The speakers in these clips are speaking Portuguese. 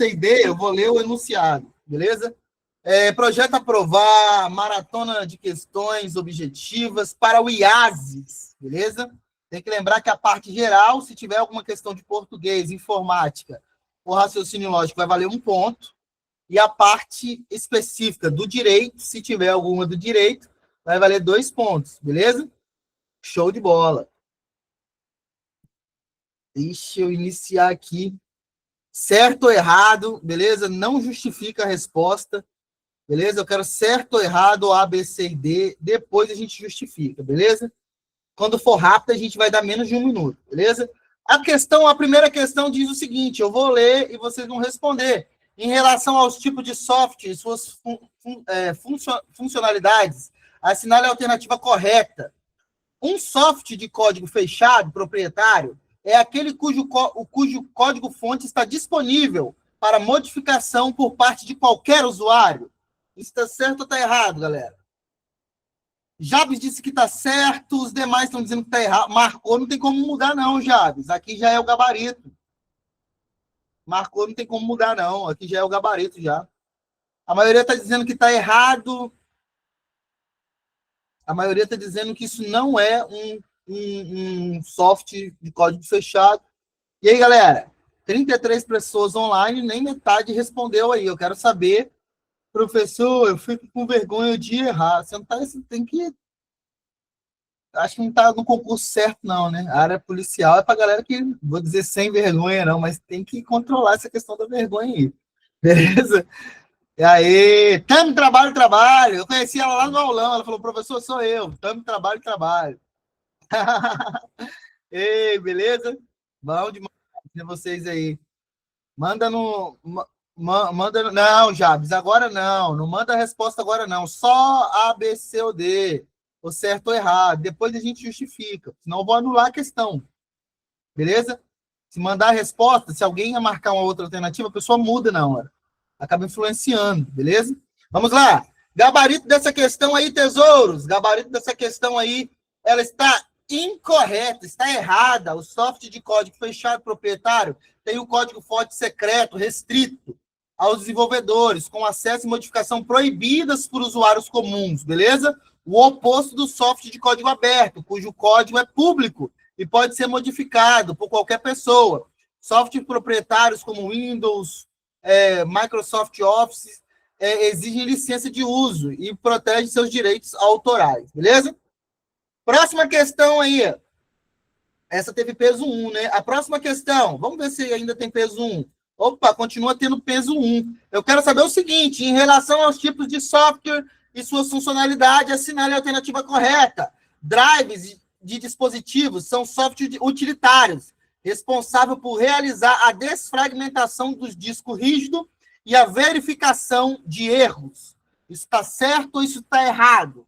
C e D, eu vou ler o enunciado, beleza? Projeto aprovar maratona de questões objetivas para o IASES, beleza? Tem que lembrar que a parte geral, se tiver alguma questão de português, informática ou raciocínio lógico, vai valer 1 ponto. E a parte específica do direito, se tiver alguma do direito, vai valer 2 pontos, beleza? Show de bola. Deixa eu iniciar aqui. Certo ou errado, beleza? Não justifica a resposta, beleza? Eu quero certo ou errado, A, B, C e D, depois a gente justifica, beleza? Quando for rápido, a gente vai dar menos de 1 minuto, beleza? A primeira questão diz o seguinte, eu vou ler e vocês vão responder. Em relação aos tipos de software e suas funcionalidades, assinale a alternativa correta. Um software de código fechado, proprietário, é aquele cujo código-fonte está disponível para modificação por parte de qualquer usuário. Isso está certo ou está errado, galera? Jabes disse que está certo, os demais estão dizendo que está errado. Marcou, não tem como mudar, não, Jabes. Aqui já é o gabarito. Marcou, não tem como mudar, não. Aqui já é o gabarito, já. A maioria está dizendo que está errado. A maioria está dizendo que isso não é um software de código fechado. E aí, galera? 33 pessoas online, nem metade respondeu aí. Eu quero saber, professor, eu fico com vergonha de errar. Você não tá, você tem que... Acho que não está no concurso certo, não, né? A área policial é para galera que, vou dizer sem vergonha, não, mas tem que controlar essa questão da vergonha aí. Beleza? E aí, tamo, trabalho, trabalho. Eu conheci ela lá no aulão, ela falou, professor, sou eu. Tamo, trabalho, trabalho. Ei, beleza? Bom demais ter vocês aí. Manda no... Manda... Não, Jabes, agora não. Não manda a resposta agora, não. Só A, B, C ou D. Ou certo ou errado. Depois a gente justifica. Senão eu vou anular a questão. Beleza? Se mandar a resposta, se alguém ia marcar uma outra alternativa, a pessoa muda na hora. Acaba influenciando, beleza? Vamos lá. Gabarito dessa questão aí, tesouros. Gabarito dessa questão aí, ela está incorreta, está errada. O software de código fechado proprietário tem o código-fonte secreto, restrito aos desenvolvedores, com acesso e modificação proibidas por usuários comuns, beleza? O oposto do software de código aberto, cujo código é público e pode ser modificado por qualquer pessoa. Software proprietários como Windows, Microsoft Office, exigem licença de uso e protegem seus direitos autorais, beleza? Próxima questão aí. Essa teve peso 1, né? A próxima questão, vamos ver se ainda tem peso 1. Opa, continua tendo peso 1. Eu quero saber o seguinte, em relação aos tipos de software e suas funcionalidades, assinale a alternativa correta. Drives de dispositivos são softwares utilitários, responsável por realizar a desfragmentação dos discos rígidos e a verificação de erros. Isso está certo ou isso está errado?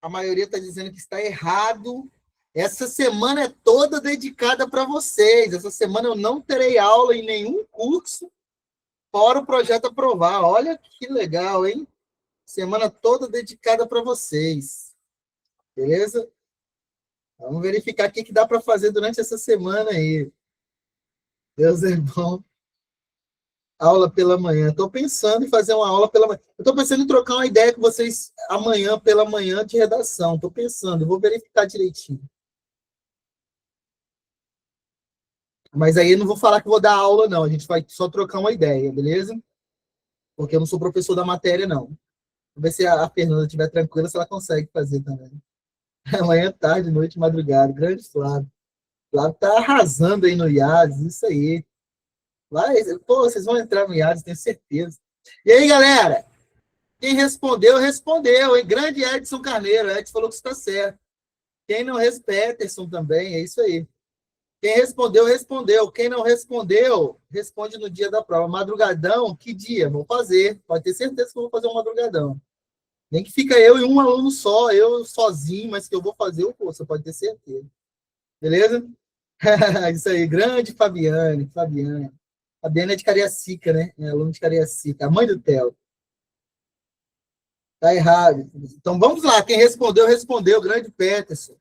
A maioria está dizendo que está errado. Essa semana é toda dedicada para vocês. Essa semana eu não terei aula em nenhum curso fora o projeto aprovar. Olha que legal, hein? Semana toda dedicada para vocês. Beleza? Vamos verificar o que dá para fazer durante essa semana aí. Deus é bom. Aula pela manhã. Estou pensando em fazer uma aula pela manhã. Estou pensando em trocar uma ideia com vocês amanhã pela manhã de redação. Estou pensando, vou verificar direitinho. Mas aí eu não vou falar que vou dar aula, não. A gente vai só trocar uma ideia, beleza? Porque eu não sou professor da matéria, não. Vamos ver se a Fernanda estiver tranquila, se ela consegue fazer também. Amanhã, tarde, noite, madrugada. Grande Flávio. Flávio tá arrasando aí no IAS, isso aí. Pô, vocês vão entrar no IAS, tenho certeza. E aí, galera? Quem respondeu, respondeu, hein? Grande Edson Carneiro. Edson falou que está certo. Quem não respondeu, Peterson também, é isso aí. Quem respondeu, respondeu. Quem não respondeu, responde no dia da prova. Madrugadão, que dia? Vou fazer. Pode ter certeza que eu vou fazer um madrugadão. Nem que fica eu e um aluno só, eu sozinho, mas que eu vou fazer o curso, pode ter certeza. Beleza? Isso aí, grande Fabiane. Fabiane é de Cariacica, né? É aluno de Cariacica. A mãe do Theo. Tá errado. Então vamos lá, quem respondeu, respondeu, grande Peterson.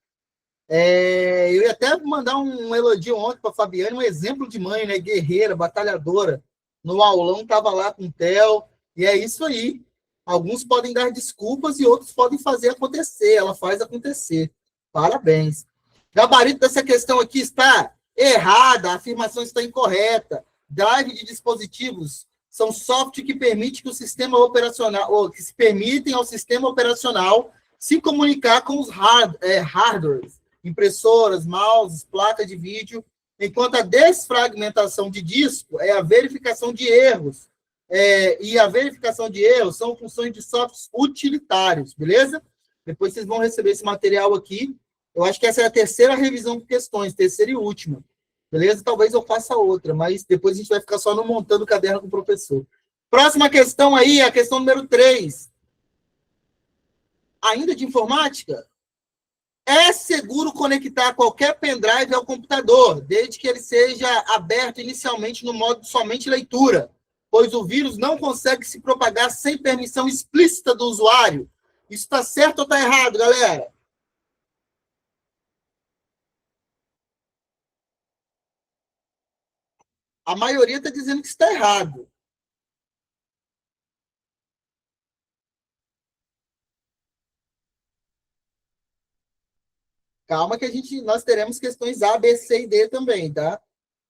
Eu ia até mandar um elogio ontem para a Fabiane, um exemplo de mãe, né? Guerreira, batalhadora. No aulão estava lá com o Theo, e é isso aí. Alguns podem dar desculpas e outros podem fazer acontecer. Ela faz acontecer. Parabéns. Gabarito dessa questão aqui está errada, a afirmação está incorreta. Drive de dispositivos são software que permite que o sistema operacional, ou que se permitem ao sistema operacional se comunicar com os hardwares, impressoras, mouses, placa de vídeo, enquanto a desfragmentação de disco é a verificação de erros. E a verificação de erros são funções de softwares utilitários, beleza? Depois vocês vão receber esse material aqui. Eu acho que essa é a terceira revisão de questões, terceira e última. Beleza? Talvez eu faça outra, mas depois a gente vai ficar só no montando o caderno com o professor. Próxima questão aí, a questão número 3. Ainda de informática? É seguro conectar qualquer pendrive ao computador, desde que ele seja aberto inicialmente no modo somente leitura, pois o vírus não consegue se propagar sem permissão explícita do usuário. Isso está certo ou está errado, galera? A maioria está dizendo que está errado. Calma que nós teremos questões A, B, C e D também, tá?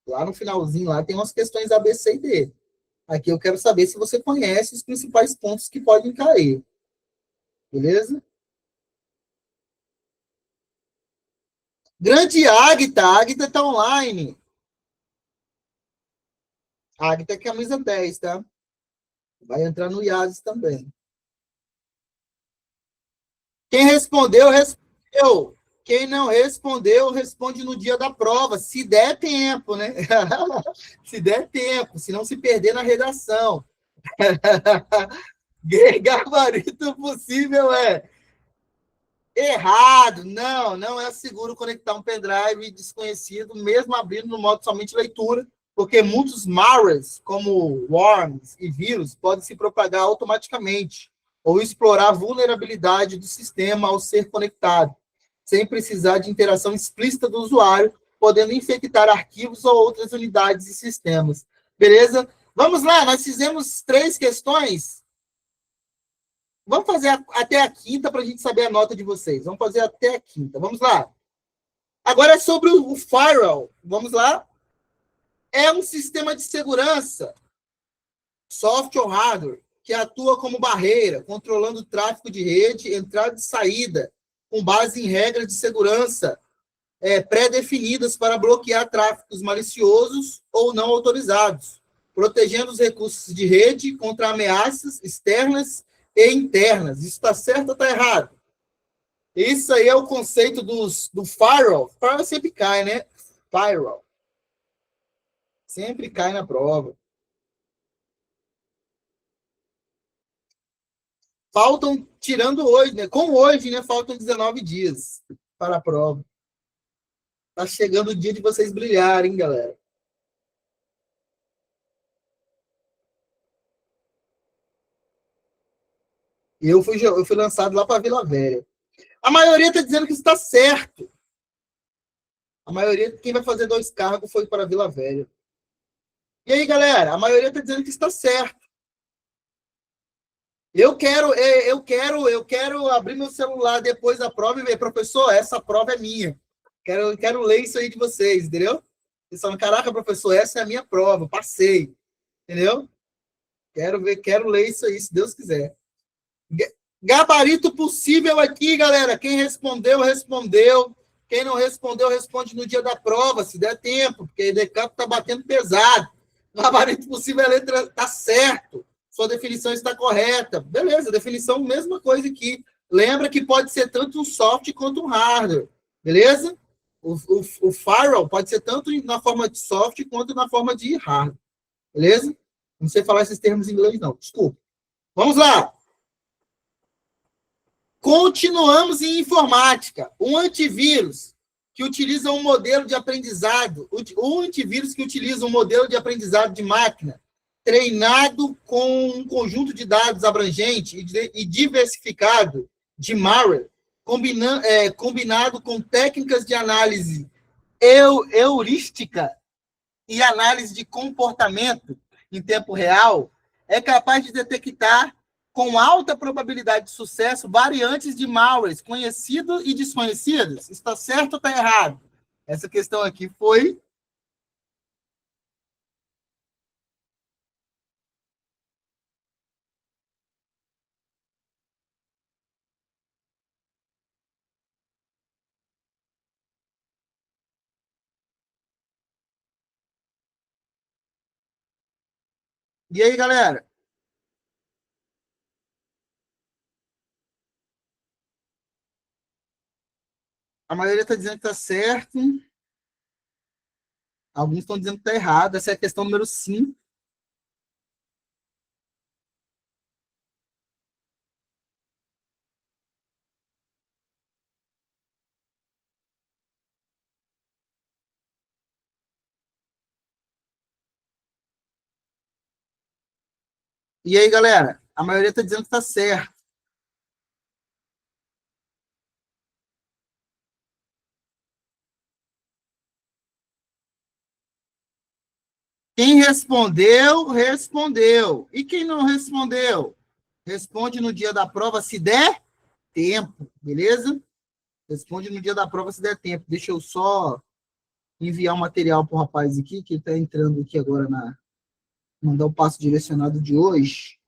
Lá no finalzinho, lá tem umas questões A, B, C e D. Aqui eu quero saber se você conhece os principais pontos que podem cair. Beleza? Grande Águita, a Águita está online. A Águita é camisa 10, tá? Vai entrar no IASES também. Quem respondeu, respondeu. Quem não respondeu, responde no dia da prova, se der tempo, né? Se der tempo, se não se perder na redação. Gabarito possível é errado. Não é seguro conectar um pendrive desconhecido, mesmo abrindo no modo somente leitura, porque muitos malwares, como worms e vírus, podem se propagar automaticamente ou explorar a vulnerabilidade do sistema ao ser conectado, sem precisar de interação explícita do usuário, podendo infectar arquivos ou outras unidades e sistemas. Beleza? Vamos lá, nós fizemos 3 questões. Vamos fazer até a quinta para a gente saber a nota de vocês. Vamos fazer até a quinta. Vamos lá. Agora é sobre o firewall. Vamos lá. É um sistema de segurança, software ou hardware, que atua como barreira, controlando o tráfego de rede, entrada e saída, com base em regras de segurança pré-definidas para bloquear tráfegos maliciosos ou não autorizados, protegendo os recursos de rede contra ameaças externas e internas. Isso está certo ou está errado? Isso aí é o conceito do firewall. Firewall sempre cai, né? Firewall. Sempre cai na prova. Faltam, tirando hoje, né? Com hoje, né? Faltam 19 dias para a prova. Tá chegando o dia de vocês brilharem, galera. E eu fui lançado lá para Vila Velha. A maioria está dizendo que está certo. A maioria, quem vai fazer 2 cargos foi para Vila Velha. E aí, galera? A maioria está dizendo que está certo. Eu quero abrir meu celular depois da prova e ver, professor, essa prova é minha. Quero ler isso aí de vocês, entendeu? Vocês falam, caraca, professor, essa é a minha prova, passei. Entendeu? Quero ler isso aí, se Deus quiser. Gabarito possível aqui, galera. Quem respondeu, respondeu. Quem não respondeu, responde no dia da prova, se der tempo, porque o decano está batendo pesado. Gabarito possível, a letra está certo. Sua definição está correta. Beleza, definição, mesma coisa aqui. Lembra que pode ser tanto um software quanto um hardware. Beleza? O firewall pode ser tanto na forma de software quanto na forma de hardware. Beleza? Não sei falar esses termos em inglês, não. Desculpa. Vamos lá. Continuamos em informática. Um antivírus que utiliza um modelo de aprendizado, o antivírus que utiliza um modelo de aprendizado de máquina treinado com um conjunto de dados abrangente e diversificado de malware, combinado com técnicas de análise heurística e análise de comportamento em tempo real, é capaz de detectar com alta probabilidade de sucesso variantes de malwares conhecidos e desconhecidos. Está certo ou está errado? Essa questão aqui foi. E aí, galera? A maioria está dizendo que está certo, alguns estão dizendo que está errado. Essa é a questão número 5. E aí, galera? A maioria está dizendo que está certo. Quem respondeu, respondeu. E quem não respondeu? Responde no dia da prova, se der tempo, beleza? Responde no dia da prova, se der tempo. Deixa eu só enviar o material para o rapaz aqui, que ele está entrando aqui agora na. Mandar o passo direcionado de hoje.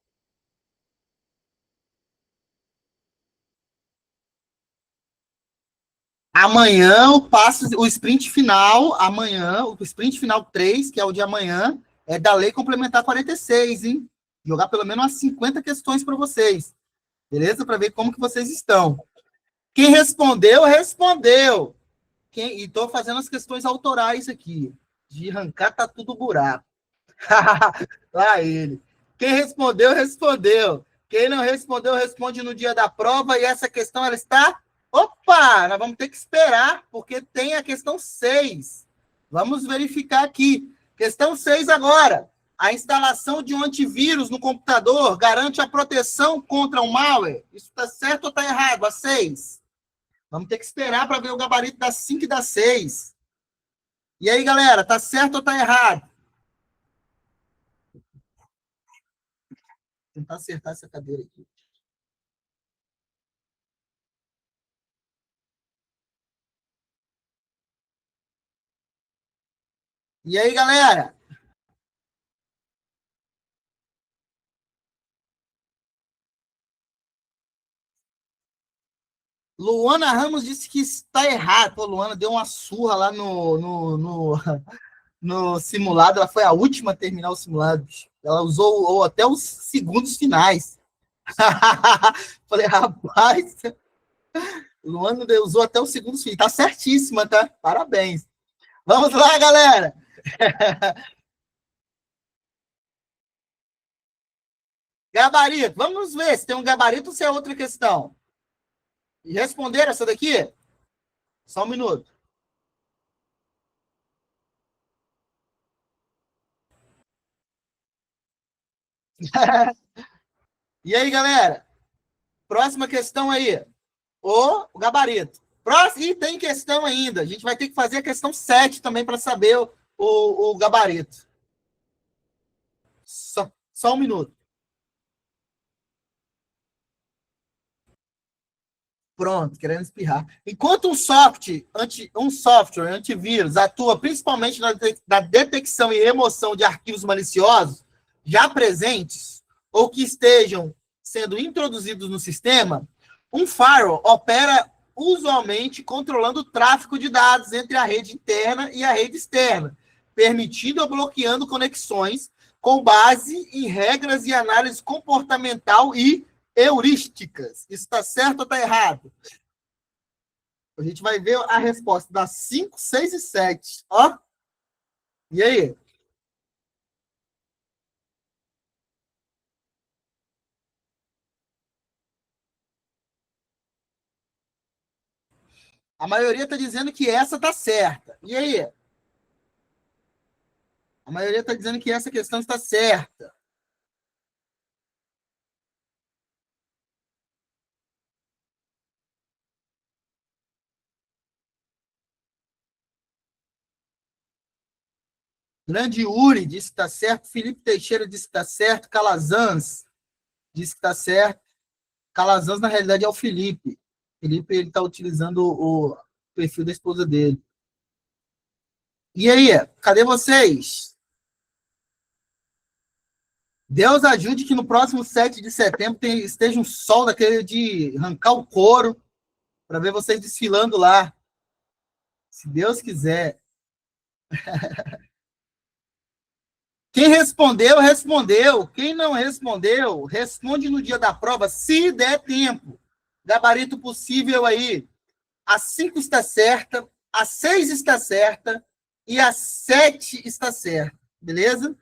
Amanhã o passo, o sprint final, amanhã, o sprint final 3, que é o de amanhã, é da lei complementar 46, hein? Jogar pelo menos umas 50 questões para vocês, beleza? Para ver como que vocês estão. Quem respondeu, respondeu. E estou fazendo as questões autorais aqui. De arrancar tá tudo buraco. Lá ele. Quem respondeu, respondeu. Quem não respondeu, responde no dia da prova. E essa questão, ela está... Opa! Nós vamos ter que esperar, porque tem a questão 6. Vamos verificar aqui. Questão 6 agora. A instalação de um antivírus no computador garante a proteção contra o malware? Isso está certo ou está errado? A 6. Vamos ter que esperar para ver o gabarito das 5 e das 6. E aí, galera, tá certo ou tá errado? Vou tentar acertar essa cadeira aqui. E aí, galera? Luana Ramos disse que está errado. Pô, Luana deu uma surra lá no simulado. Ela foi a última a terminar o simulado. Ela usou até os segundos finais. Falei, rapaz, Luana usou até os segundos finais. Tá certíssima, tá? Parabéns. Vamos lá, galera. Gabarito. Vamos ver se tem um gabarito ou se é outra questão. E responder essa daqui? Só um minuto. E aí, galera? Próxima questão aí. O gabarito. Próximo, e tem questão ainda. A gente vai ter que fazer a questão 7 também para saber o gabarito. Só um minuto. Pronto, querendo espirrar. Enquanto um software antivírus atua principalmente na detecção e remoção de arquivos maliciosos já presentes ou que estejam sendo introduzidos no sistema, um firewall opera usualmente controlando o tráfego de dados entre a rede interna e a rede externa, permitindo ou bloqueando conexões com base em regras e análise comportamental e heurísticas. Isso está certo ou está errado? A gente vai ver a resposta das 5, 6 e 7. Ó, e aí? A maioria está dizendo que essa está certa. E aí? A maioria está dizendo que essa questão está certa. Grande Uri disse que está certo. Felipe Teixeira disse que está certo. Calazans disse que está certo. Calazans, na realidade, é o Felipe. Felipe ele está utilizando o perfil da esposa dele. E aí, cadê vocês? Deus ajude que no próximo 7 de setembro esteja um sol daquele de arrancar o couro para ver vocês desfilando lá. Se Deus quiser. Quem respondeu, respondeu. Quem não respondeu, responde no dia da prova, se der tempo. Gabarito possível aí. A 5 está certa, a 6 está certa e a 7 está certa. Beleza?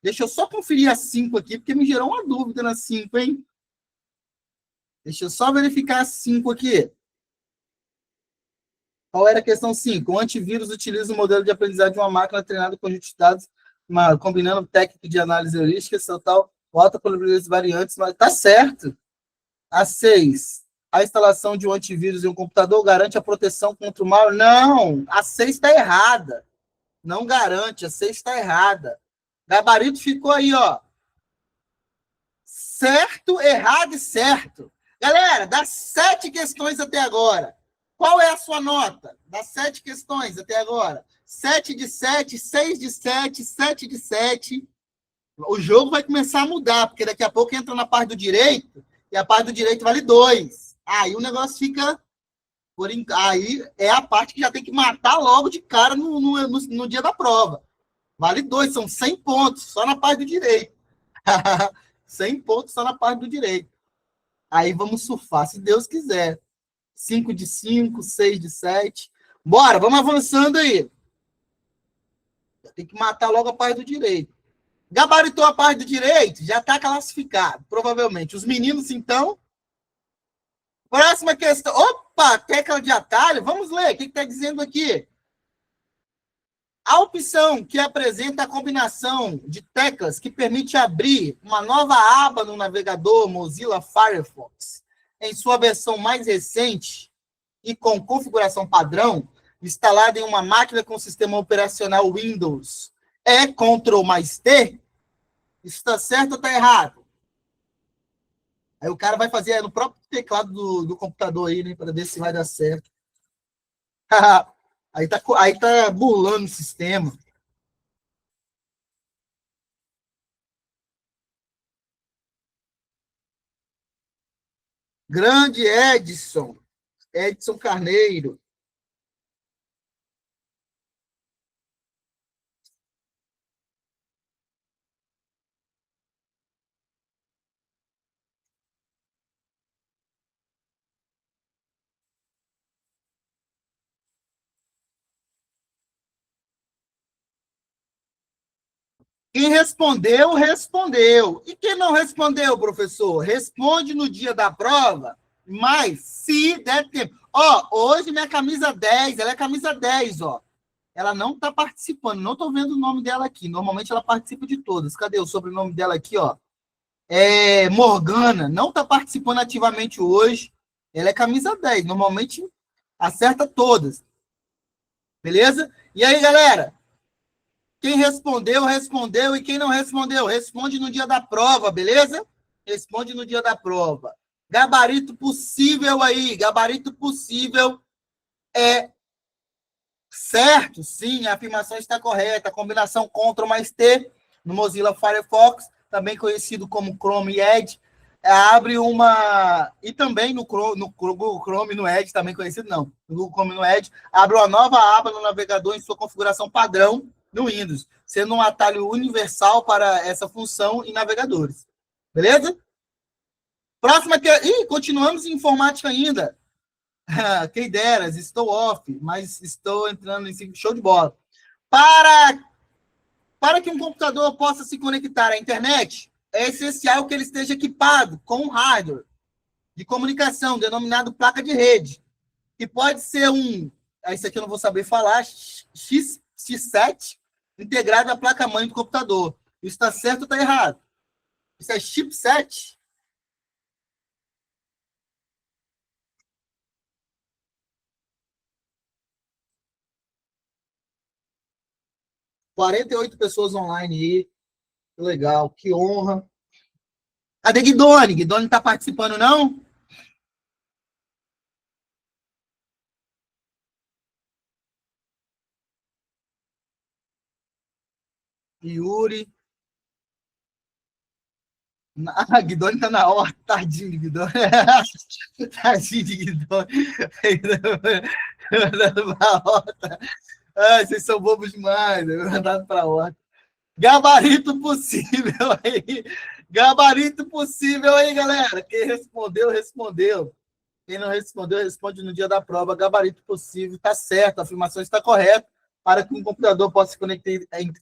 Deixa eu só conferir a 5 aqui, porque me gerou uma dúvida na 5, hein? Deixa eu só verificar a 5 aqui. Qual era a questão 5? O antivírus utiliza o modelo de aprendizagem de uma máquina treinada com conjunto de dados, combinando técnica de análise heurística, tal, alta probabilidade de variantes, mas tá certo. A 6. A instalação de um antivírus em um computador garante a proteção contra o mal? Não, a 6 está errada. Não garante, a 6 está errada. Gabarito ficou aí, ó. Certo, errado e certo. Galera, das 7 questões até agora, qual é a sua nota? Das 7 questões até agora. 7 de 7, 6 de 7, 7 de 7. O jogo vai começar a mudar, porque daqui a pouco entra na parte do direito, e a parte do direito vale 2. Aí o negócio fica... Aí é a parte que já tem que matar logo de cara no dia da prova. Vale 2, são 100 pontos, só na parte do direito. 100 pontos só na parte do direito. Aí vamos surfar, se Deus quiser. 5 de 5, 6 de 7. Bora, vamos avançando aí. Tem que matar logo a parte do direito. Gabaritou a parte do direito, já está classificado, provavelmente. Os meninos, então. Próxima questão. Opa, tecla de atalho. Vamos ler. O que está dizendo aqui? A opção que apresenta a combinação de teclas que permite abrir uma nova aba no navegador Mozilla Firefox em sua versão mais recente e com configuração padrão, instalada em uma máquina com sistema operacional Windows, é Ctrl mais T? Isso está certo ou está errado? Aí o cara vai fazer no próprio teclado do computador aí, né, para ver se vai dar certo. aí tá burlando o sistema. Grande Edson Carneiro. Quem respondeu, respondeu. E quem não respondeu, professor? Responde no dia da prova, mas se der tempo. Ó, hoje minha camisa 10, ela é camisa 10, ó. Ela não está participando, não estou vendo o nome dela aqui. Normalmente ela participa de todas. Cadê o sobrenome dela aqui, ó? É Morgana, não está participando ativamente hoje. Ela é camisa 10, normalmente acerta todas. Beleza? E aí, galera? Quem respondeu, respondeu. E quem não respondeu, responde no dia da prova, beleza? Responde no dia da prova. Gabarito possível aí. Gabarito possível é certo. Sim, a afirmação está correta. A combinação Ctrl mais T no Mozilla Firefox, também conhecido como Chrome e Edge, abre uma... E também no Google Chrome, no Edge, também conhecido, não. No Google Chrome, no Edge, abre uma nova aba no navegador em sua configuração padrão no Windows, sendo um atalho universal para essa função em navegadores. Beleza? Próxima que... Ih, continuamos em informática ainda. Quem deras, estou off, mas estou entrando em show de bola. Para que um computador possa se conectar à internet, é essencial que ele esteja equipado com um hardware de comunicação, denominado placa de rede, que pode ser um... Isso aqui eu não vou saber falar, X7, integrado à placa-mãe do computador. Isso está certo ou está errado? Isso é chipset? 48 pessoas online aí. Que legal, que honra. Cadê Guidoni? Guidoni não está participando, não? Yuri. Ah, Guidoni tá na hora. Tadinho de Guidoni. Tadinho de Guidoni. Mandando pra horta. Ai, vocês são bobos demais. Mandado pra horta. Gabarito possível aí. Gabarito possível aí, galera. Quem respondeu, respondeu. Quem não respondeu, responde no dia da prova. Gabarito possível. Está certo, a afirmação está correta. Para que um computador possa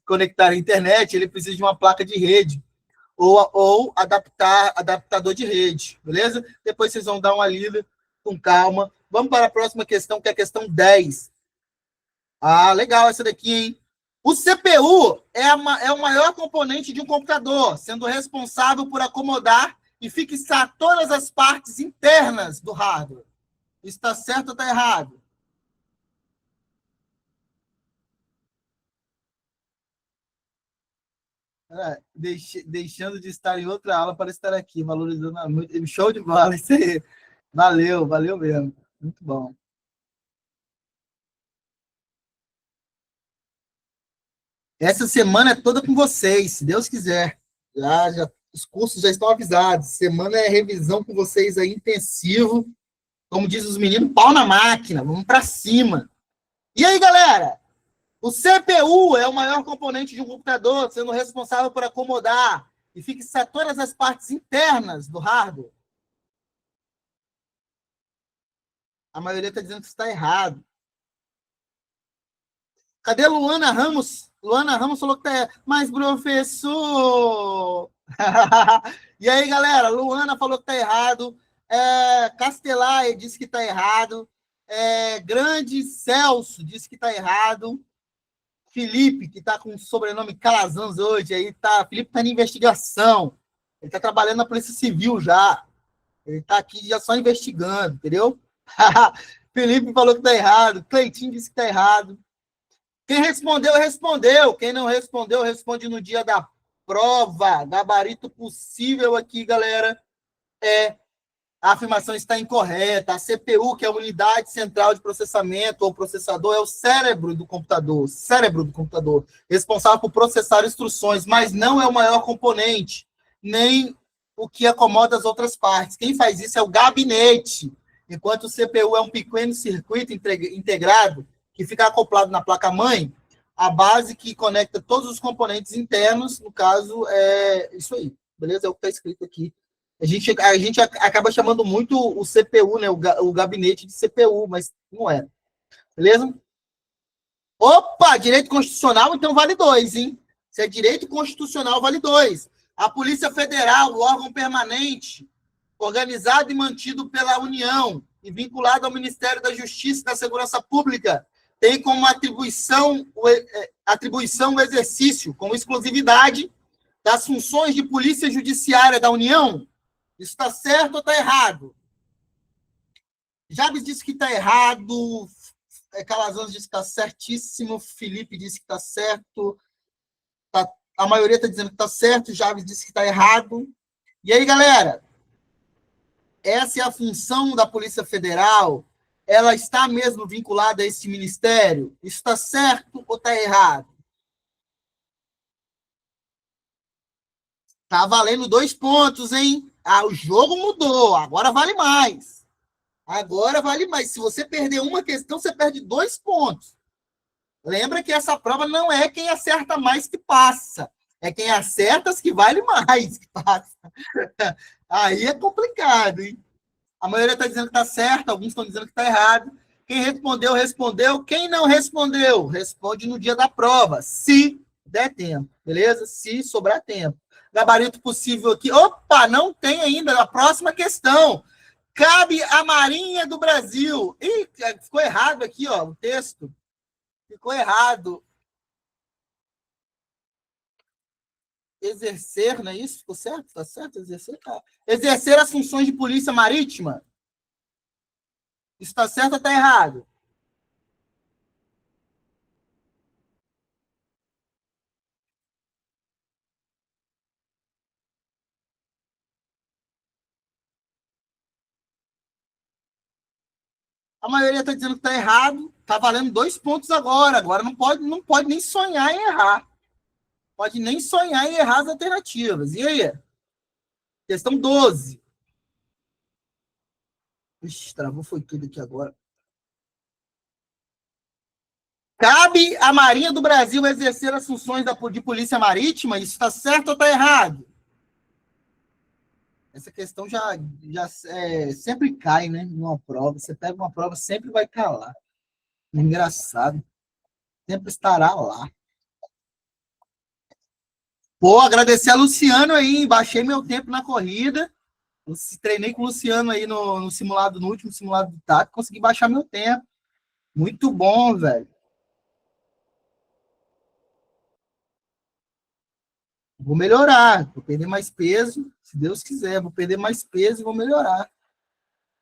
conectar à internet, ele precisa de uma placa de rede ou adaptador de rede, beleza? Depois vocês vão dar uma lida com calma. Vamos para a próxima questão, que é a questão 10. Ah, legal essa daqui, hein? O CPU é o maior componente de um computador, sendo responsável por acomodar e fixar todas as partes internas do hardware. Está certo ou está errado? Deixando de estar em outra aula para estar aqui, valorizando a muito. Show de bola, isso aí. Valeu, valeu mesmo. Muito bom. Essa semana é toda com vocês, se Deus quiser. Os cursos já estão avisados. Semana é revisão com vocês aí, intensivo. Como diz os meninos, pau na máquina, vamos para cima. E aí, galera? O CPU é o maior componente de um computador, sendo responsável por acomodar e fixar todas as partes internas do hardware. A maioria está dizendo que está errado. Cadê Luana Ramos? Luana Ramos falou que tá errado. Mas, professor... E aí, galera? Luana falou que tá errado. Castelar disse que tá errado. Grande Celso disse que tá errado. Felipe, que está com o sobrenome Calazans hoje, aí tá. Felipe está em investigação. Ele está trabalhando na Polícia Civil já. Ele está aqui já só investigando, entendeu? Felipe falou que está errado. Cleitinho disse que está errado. Quem respondeu, respondeu. Quem não respondeu, responde no dia da prova. Gabarito possível aqui, galera. A afirmação está incorreta. A CPU, que é a unidade central de processamento ou processador, é o cérebro do computador, responsável por processar instruções, mas não é o maior componente, nem o que acomoda as outras partes. Quem faz isso é o gabinete, enquanto o CPU é um pequeno circuito integrado que fica acoplado na placa-mãe, a base que conecta todos os componentes internos, no caso, é isso aí, beleza? É o que está escrito aqui. A gente acaba chamando muito o CPU, né? O gabinete de CPU, mas não é. Beleza? Opa, direito constitucional, então vale 2, hein? Se é direito constitucional, vale 2. A Polícia Federal, o órgão permanente, organizado e mantido pela União e vinculado ao Ministério da Justiça e da Segurança Pública, tem como atribuição o exercício, com exclusividade, das funções de polícia judiciária da União. Isso está certo ou está errado? Jabes disse que está errado. Calazans disse que está certíssimo. Felipe disse que está certo. A maioria está dizendo que está certo. Jabes disse que está errado. E aí, galera? Essa é a função da Polícia Federal? Ela está mesmo vinculada a esse ministério? Isso está certo ou está errado? Tá valendo 2 pontos, hein? O jogo mudou. Agora vale mais. Agora vale mais. Se você perder uma questão, você perde 2 pontos. Lembra que essa prova não é quem acerta mais que passa. É quem acerta as que vale mais que passa. Aí é complicado, hein? A maioria está dizendo que está certo, alguns estão dizendo que está errado. Quem respondeu, respondeu. Quem não respondeu, responde no dia da prova, se der tempo, beleza? Se sobrar tempo. Gabarito possível aqui. Opa, não tem ainda. A próxima questão. Cabe à Marinha do Brasil. Ih, ficou errado aqui, ó, o texto. Ficou errado. exercer, não é isso? Ficou certo? Tá certo? Exercer, tá. Exercer as funções de polícia marítima. Isso está certo ou está errado? A maioria está dizendo que está errado. Está valendo 2 pontos agora. Agora não pode nem sonhar em errar. Pode nem sonhar em errar as alternativas. E aí? Questão 12. Ixi, travou foi tudo aqui agora. Cabe à Marinha do Brasil exercer as funções de polícia marítima? Isso está certo ou está errado? Essa questão já sempre cai, né? Numa prova. Você pega uma prova, sempre vai estar lá. Engraçado. Sempre estará lá. Pô, agradecer a Luciano aí. Baixei meu tempo na corrida. Treinei com o Luciano aí no simulado, no último simulado do TAC. Consegui baixar meu tempo. Muito bom, velho. Vou melhorar. Vou perder mais peso. Se Deus quiser, vou perder mais peso e vou melhorar.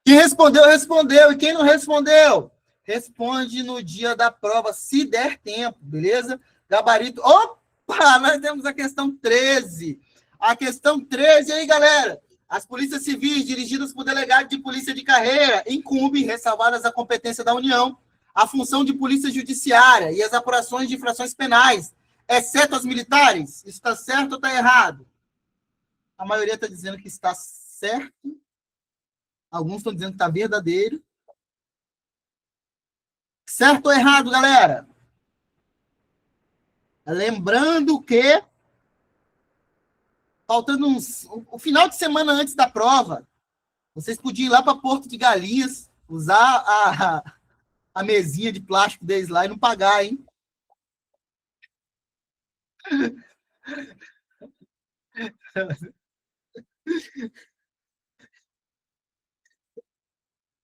Quem respondeu, respondeu. E quem não respondeu, responde no dia da prova, se der tempo, beleza? Gabarito. Opa! Nós temos a questão 13. A questão 13 aí, galera. As polícias civis, dirigidas por delegado de polícia de carreira, incumbem, ressalvadas a competência da União, a função de polícia judiciária e as apurações de infrações penais, exceto as militares. Isso está certo ou está errado? A maioria está dizendo que está certo. Alguns estão dizendo que está verdadeiro. Certo ou errado, galera? Lembrando que, faltando o final de semana antes da prova, vocês podiam ir lá para Porto de Galinhas, usar a mesinha de plástico deles lá e não pagar, hein?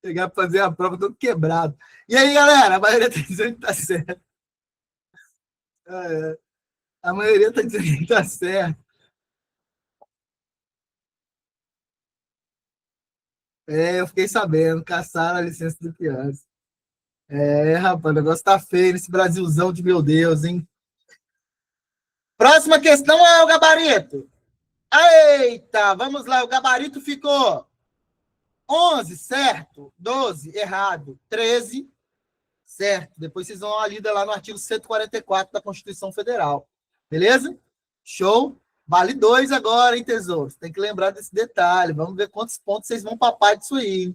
Chegar para fazer a prova todo quebrado. E aí, galera, a maioria está dizendo que está certo. A maioria está dizendo que está certo. Eu fiquei sabendo, caçaram a licença do criança. Rapaz, o negócio tá feio nesse Brasilzão de meu Deus, hein? Próxima questão é o gabarito. Eita, vamos lá, o gabarito ficou 11, certo. 12, errado. 13, certo. Depois vocês vão dar uma lida lá no artigo 144 da Constituição Federal. Beleza? Show? Vale 2 agora, hein, tesouros? Tem que lembrar desse detalhe. Vamos ver quantos pontos vocês vão papar disso aí.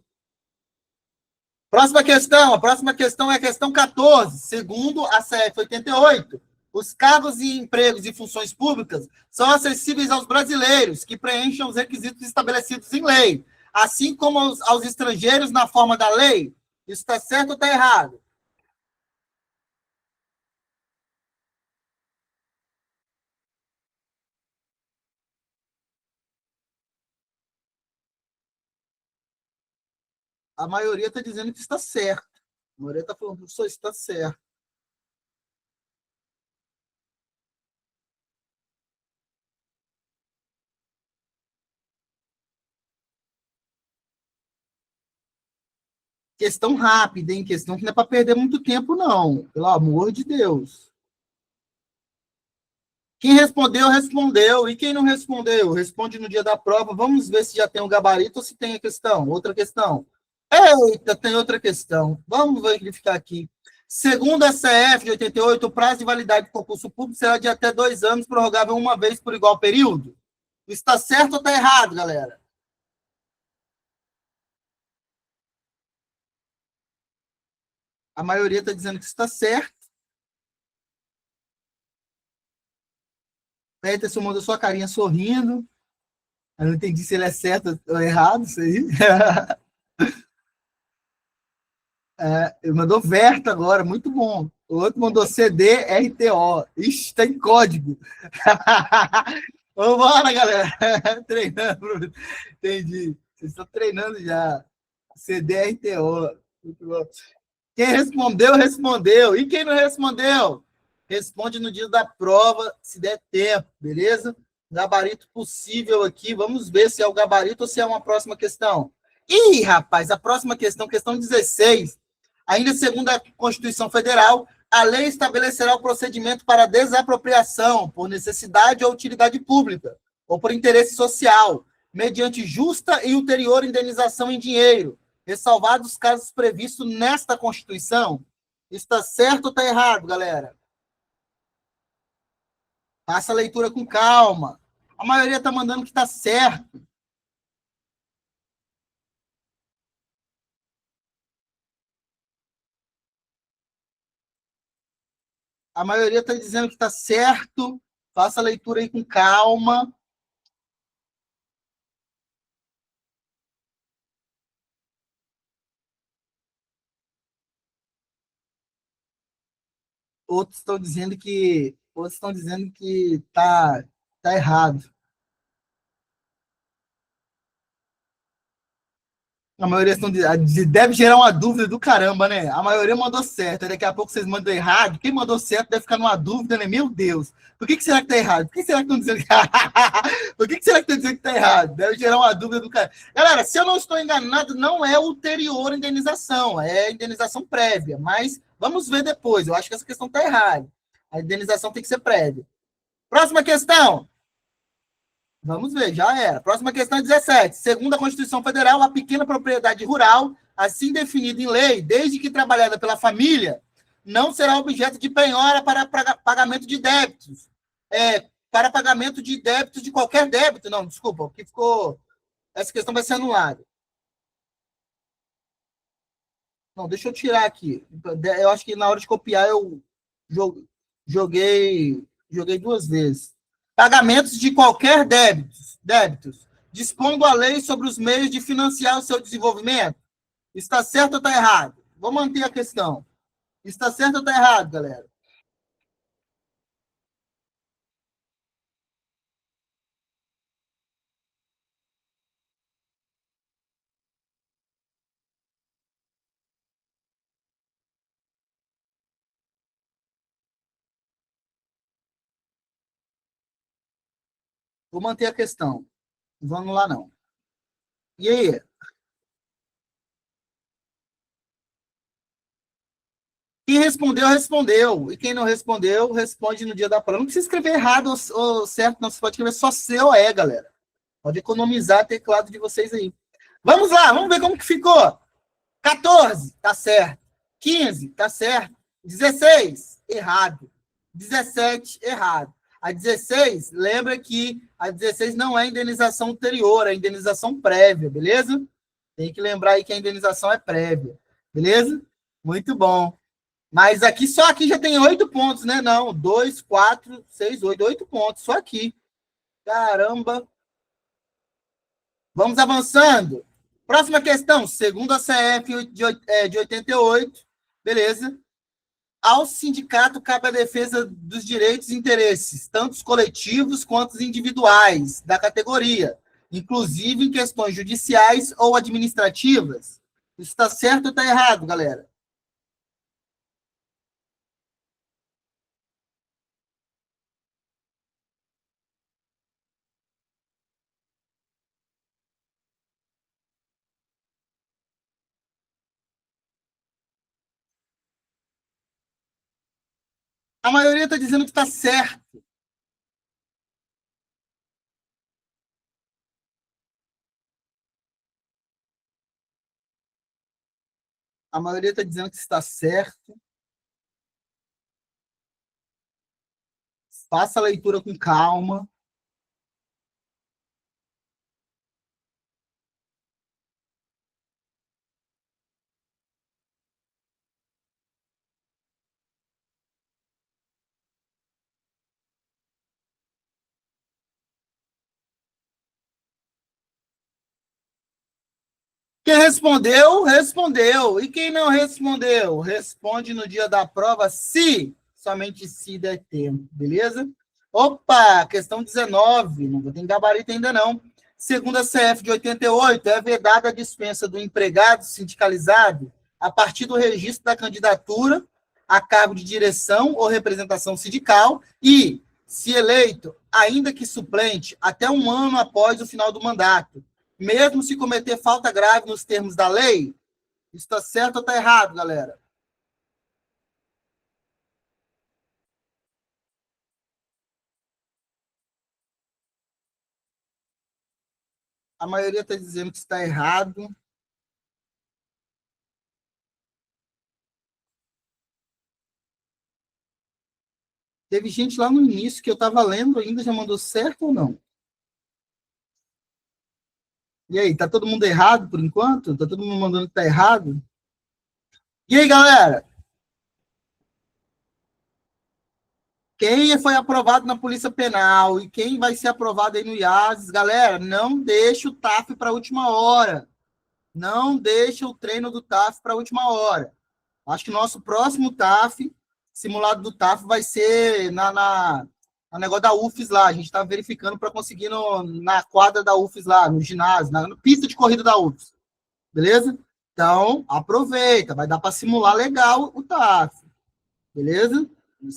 Próxima questão. A próxima questão é a questão 14. Segundo a CF 88, os cargos e empregos e funções públicas são acessíveis aos brasileiros que preencham os requisitos estabelecidos em lei, assim como aos estrangeiros na forma da lei. Isso está certo ou está errado? A maioria está dizendo que está certo. A maioria está falando, professor, isso está certo. Questão rápida, hein? Questão que não é para perder muito tempo, não. Pelo amor de Deus. Quem respondeu, respondeu. E quem não respondeu, responde no dia da prova. Vamos ver se já tem o gabarito ou se tem a questão. Outra questão. Eita, tem outra questão. Vamos verificar aqui. Segundo a CF de 88, o prazo de validade do concurso público será de até 2 anos, prorrogável uma vez por igual período. Está certo ou está errado, galera? A maioria está dizendo que está certo. Peterson mandou sua carinha sorrindo. Eu não entendi se ele é certo ou errado, isso aí. Ele mandou Verta agora, muito bom. O outro mandou CDRTO. Ixi, tem código. Vambora, galera. Treinando. Entendi. Vocês estão treinando já. CDRTO. Muito bom. Quem respondeu, respondeu. E quem não respondeu? Responde no dia da prova, se der tempo, beleza? Gabarito possível aqui. Vamos ver se é o gabarito ou se é uma próxima questão. Ih, rapaz, a próxima questão, questão 16. Ainda segundo a Constituição Federal, a lei estabelecerá o procedimento para desapropriação por necessidade ou utilidade pública ou por interesse social, mediante justa e ulterior indenização em dinheiro, ressalvados os casos previstos nesta Constituição. Está certo ou está errado, galera? Faça a leitura com calma. A maioria está mandando que está certo. A maioria está dizendo que está certo. Faça a leitura aí com calma. Outros estão dizendo que tá errado. A maioria estão deve gerar uma dúvida do caramba, né? A maioria mandou certo, daqui a pouco vocês mandam errado. Quem mandou certo deve ficar numa dúvida, né? Meu Deus, por que será que tá errado? Por que será que estão dizendo que... Por que será que estão dizendo que tá errado? Deve gerar uma dúvida do cara. Galera, se eu não estou enganado, não é ulterior indenização, é indenização prévia, mas vamos ver depois. Eu acho que essa questão tá errada. A indenização tem que ser prévia. Próxima questão. Vamos ver, já era. Próxima questão é 17. Segundo a Constituição Federal, a pequena propriedade rural, assim definida em lei, desde que trabalhada pela família, não será objeto de penhora para pagamento de débitos. Para pagamento de débitos de qualquer débito. Não, desculpa, o que ficou. Essa questão vai ser anulada. Não, deixa eu tirar aqui. Eu acho que na hora de copiar eu joguei duas vezes. Pagamentos de qualquer débitos, dispondo a lei sobre os meios de financiar o seu desenvolvimento. Está certo ou está errado? Vou manter a questão. Está certo ou está errado, galera? Vou manter a questão. Não vamos lá, não. E aí? Quem respondeu, respondeu. E quem não respondeu, responde no dia da prova. Não precisa escrever errado ou certo, não. Você pode escrever só C ou E, galera. Pode economizar o teclado de vocês aí. Vamos lá, vamos ver como que ficou. 14, tá certo. 15, tá certo. 16, errado. 17, errado. A 16, lembra que a 16 não é indenização anterior, é indenização prévia, beleza? Tem que lembrar aí que a indenização é prévia, beleza? Muito bom. Mas aqui, só aqui já tem 8 pontos, né? Não, 2, 4, 6, 8, 8 pontos, só aqui. Caramba. Vamos avançando. Próxima questão, segundo a CF de 88, beleza? Ao sindicato cabe a defesa dos direitos e interesses, tanto os coletivos quanto os individuais da categoria, inclusive em questões judiciais ou administrativas. Isso está certo ou está errado, galera? A maioria está dizendo que está certo. A maioria está dizendo que está certo. Faça a leitura com calma. Quem respondeu, respondeu. E quem não respondeu, responde no dia da prova, se, somente se der tempo, beleza? Opa, questão 19, não tem gabarito ainda não. Segundo a CF de 88, é vedada a dispensa do empregado sindicalizado a partir do registro da candidatura a cargo de direção ou representação sindical e se eleito, ainda que suplente, até um ano após o final do mandato, mesmo se cometer falta grave nos termos da lei. Isso está certo ou está errado, galera? A maioria está dizendo que está errado. Teve gente lá no início que eu estava lendo ainda, já mandou certo ou não? E aí, tá todo mundo errado por enquanto? Tá todo mundo mandando que tá errado? E aí, galera? Quem foi aprovado na Polícia Penal e quem vai ser aprovado aí no IASES, galera, não deixa o TAF para a última hora. Não deixa o treino do TAF para a última hora. Acho que o nosso próximo TAF, simulado do TAF, vai ser na negócio da UFES lá. A gente está verificando para conseguir na quadra da UFES lá, no ginásio, na pista de corrida da UFES. Beleza? Então, aproveita. Vai dar para simular legal o TAF. Beleza?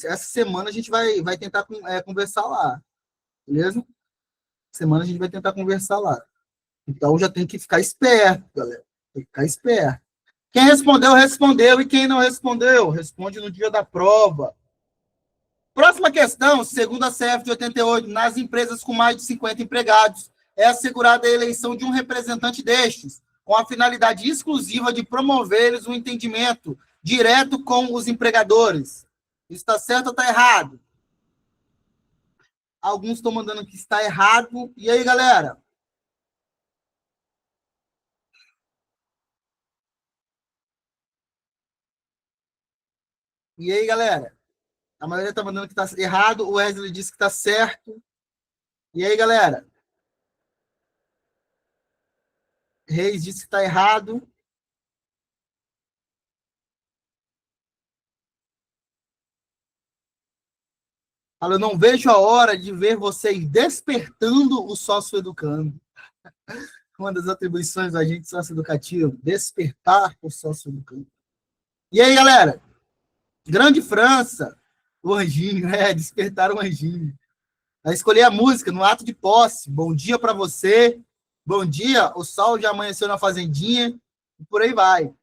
Essa semana a gente vai tentar conversar lá. Beleza? Semana a gente vai tentar conversar lá. Então, já tem que ficar esperto, galera. Tem que ficar esperto. Quem respondeu, respondeu. E quem não respondeu, responde no dia da prova. Próxima questão, segundo a CF de 88, nas empresas com mais de 50 empregados, é assegurada a eleição de um representante destes, com a finalidade exclusiva de promover-lhes um entendimento direto com os empregadores. Isso está certo ou está errado? Alguns estão mandando que está errado. E aí, galera? E aí, galera? A maioria está mandando que está errado. O Wesley disse que está certo. E aí, galera? Reis disse que está errado. Fala, eu não vejo a hora de ver vocês despertando o sócio-educando. Uma das atribuições do agente sócio-educativo, despertar o sócio-educando. E aí, galera? Grande França, o anjinho, despertar o anjinho. Vai escolher a música no ato de posse. Bom dia para você. Bom dia, o sol já amanheceu na fazendinha. E por aí vai.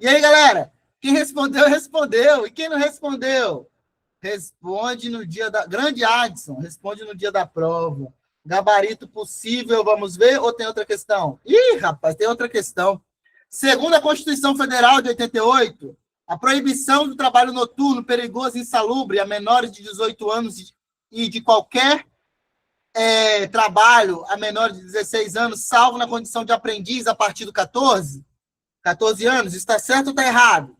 E aí, galera? Quem respondeu, respondeu. E quem não respondeu? Responde no dia da... Grande Adson, responde no dia da prova. Gabarito possível, vamos ver? Ou tem outra questão? Ih, rapaz, tem outra questão. Segundo a Constituição Federal de 88, a proibição do trabalho noturno perigoso e insalubre a menores de 18 anos e de qualquer trabalho a menores de 16 anos, salvo na condição de aprendiz a partir do 14 anos, está certo ou está errado?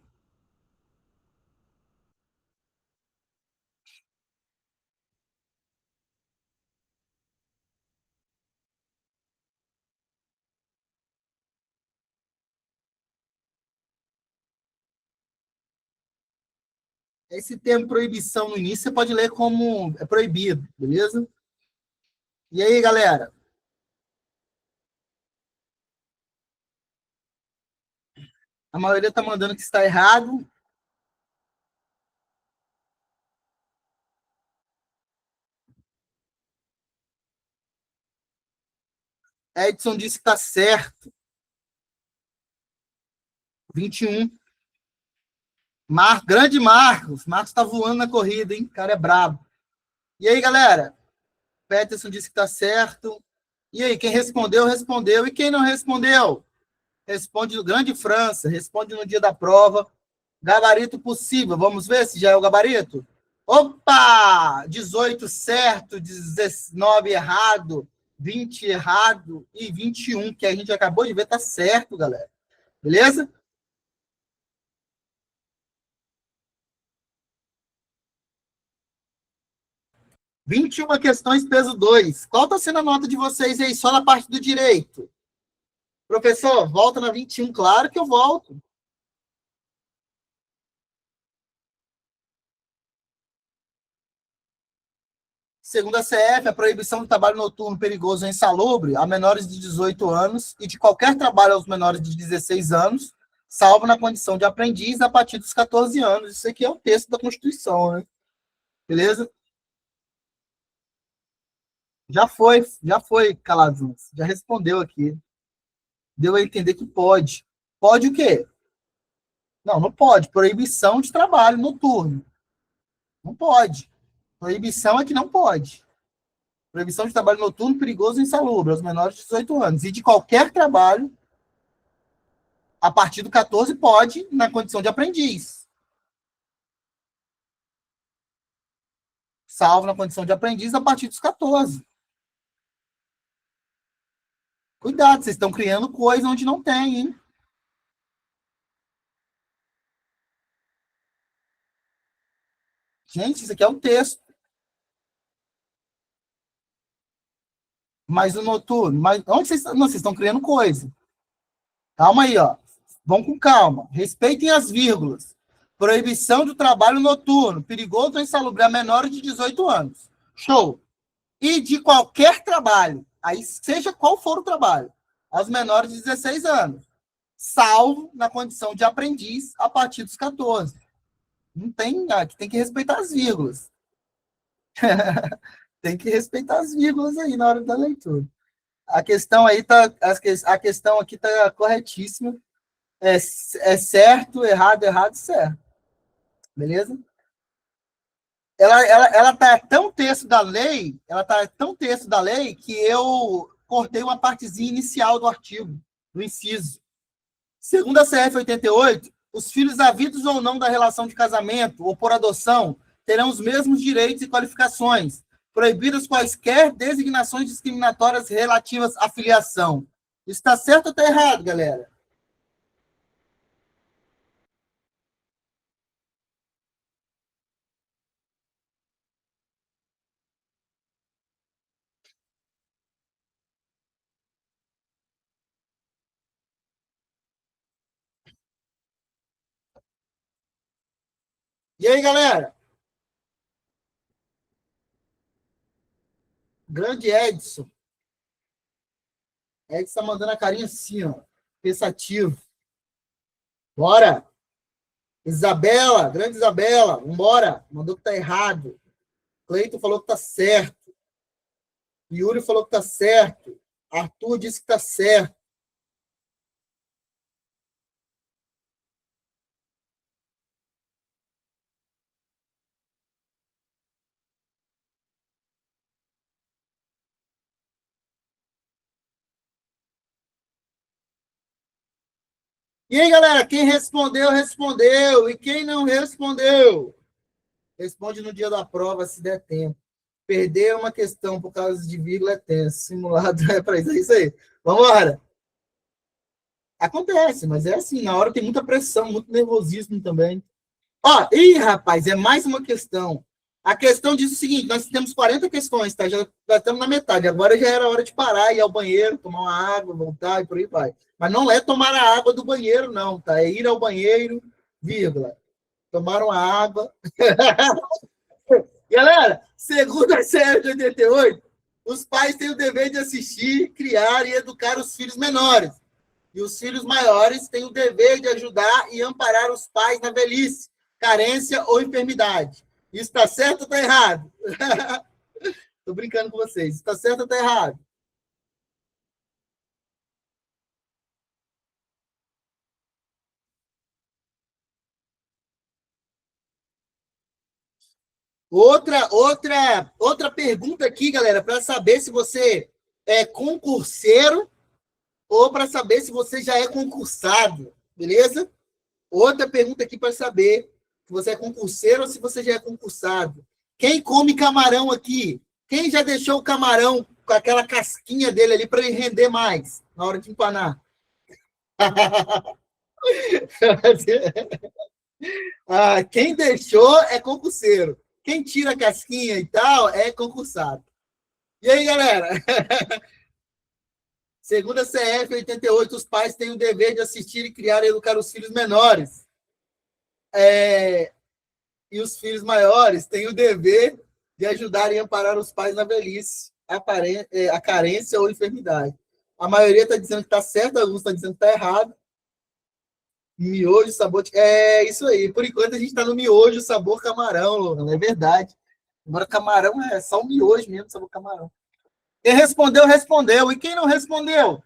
Esse termo proibição no início, você pode ler como é proibido, beleza? E aí, galera? A maioria está mandando que está errado. Edson disse que está certo. 21. Grande Marcos. Marcos está voando na corrida, hein? O cara é brabo. E aí, galera? Peterson disse que está certo. E aí, quem respondeu, respondeu. E quem não respondeu? Responde no Grande França. Responde no dia da prova. Gabarito possível. Vamos ver se já é o gabarito? Opa! 18 certo, 19 errado, 20 errado e 21, que a gente acabou de ver, tá certo, galera. Beleza? Vinte e uma questões, peso 2. Qual está sendo a nota de vocês aí, só na parte do direito? Professor, volta na 21, claro que eu volto. Segundo a CF, a proibição do trabalho noturno perigoso e insalubre a menores de 18 anos e de qualquer trabalho aos menores de 16 anos, salvo na condição de aprendiz a partir dos 14 anos. Isso aqui é o texto da Constituição, né? Beleza? Já foi, Calazans. Já respondeu aqui. Deu a entender que pode. Pode o quê? Não, não pode. Proibição de trabalho noturno. Não pode. Proibição é que não pode. Proibição de trabalho noturno perigoso e insalubre aos menores de 18 anos. E de qualquer trabalho, a partir do 14, pode, na condição de aprendiz. Salvo na condição de aprendiz a partir dos 14. Cuidado, vocês estão criando coisa onde não tem, hein? Gente, isso aqui é um texto. Mas o noturno. Mas onde vocês, não, vocês estão criando coisa? Calma aí, ó. Vão com calma. Respeitem as vírgulas. Proibição do trabalho noturno, perigoso ou insalubre a menores de 18 anos. Show. E de qualquer trabalho, aí seja qual for o trabalho, aos menores de 16 anos, salvo na condição de aprendiz a partir dos 14. Não tem, aqui tem que respeitar as vírgulas. Tem que respeitar as vírgulas aí na hora da leitura. A questão aí tá, a questão aqui tá corretíssima. É certo, errado, errado, certo. Beleza? Ela tá tão texto da lei, ela tá tão texto da lei que eu cortei uma partezinha inicial do artigo, do inciso. Segundo a CF 88, os filhos havidos ou não da relação de casamento ou por adoção terão os mesmos direitos e qualificações, proibidas quaisquer designações discriminatórias relativas à filiação. Isso está certo ou está errado, galera? E aí, galera? Grande Edson. Edson está mandando a carinha assim, ó. Pensativo. Bora! Isabela, grande Isabela, vambora. Mandou que tá errado. Cleiton falou que tá certo. Yuri falou que tá certo. Arthur disse que tá certo. E aí, galera, quem respondeu, respondeu. E quem não respondeu, responde no dia da prova, se der tempo. Perder uma questão por causa de vírgula é tenso. Simulado é para isso. É isso aí. Vamos embora. Acontece, mas é assim, na hora tem muita pressão, muito nervosismo também. Ó, rapaz, é mais uma questão. A questão diz o seguinte: nós temos 40 questões, tá? Já estamos na metade. Agora já era hora de parar, ir ao banheiro, tomar uma água, voltar e por aí vai. Mas não é tomar a água do banheiro, não, tá? É ir ao banheiro, vírgula. Tomar uma água. Galera, segundo a CE de 88, os pais têm o dever de assistir, criar e educar os filhos menores. E os filhos maiores têm o dever de ajudar e amparar os pais na velhice, carência ou enfermidade. Isso está certo ou está errado? Estou brincando com vocês. Está certo ou está errado? Outra pergunta aqui, galera, para saber se você é concurseiro ou para saber se você já é concursado, beleza? Outra pergunta aqui para saber se você é concurseiro ou se você já é concursado. Quem come camarão aqui? Quem já deixou o camarão com aquela casquinha dele ali para ele render mais na hora de empanar? Quem deixou é concurseiro. Quem tira a casquinha e tal é concursado. E aí, galera? Segundo a CF 88, os pais têm o dever de assistir e criar e educar os filhos menores. E os filhos maiores têm o dever de ajudar e amparar os pais na velhice, a carência ou enfermidade. A maioria está dizendo que está certo, alguns estão dizendo que está errado. Miojo, sabor... É isso aí. Por enquanto, a gente está no miojo, sabor camarão, Logan. É verdade. Agora, camarão é só o miojo mesmo, sabor camarão. Quem respondeu, respondeu. E quem não respondeu?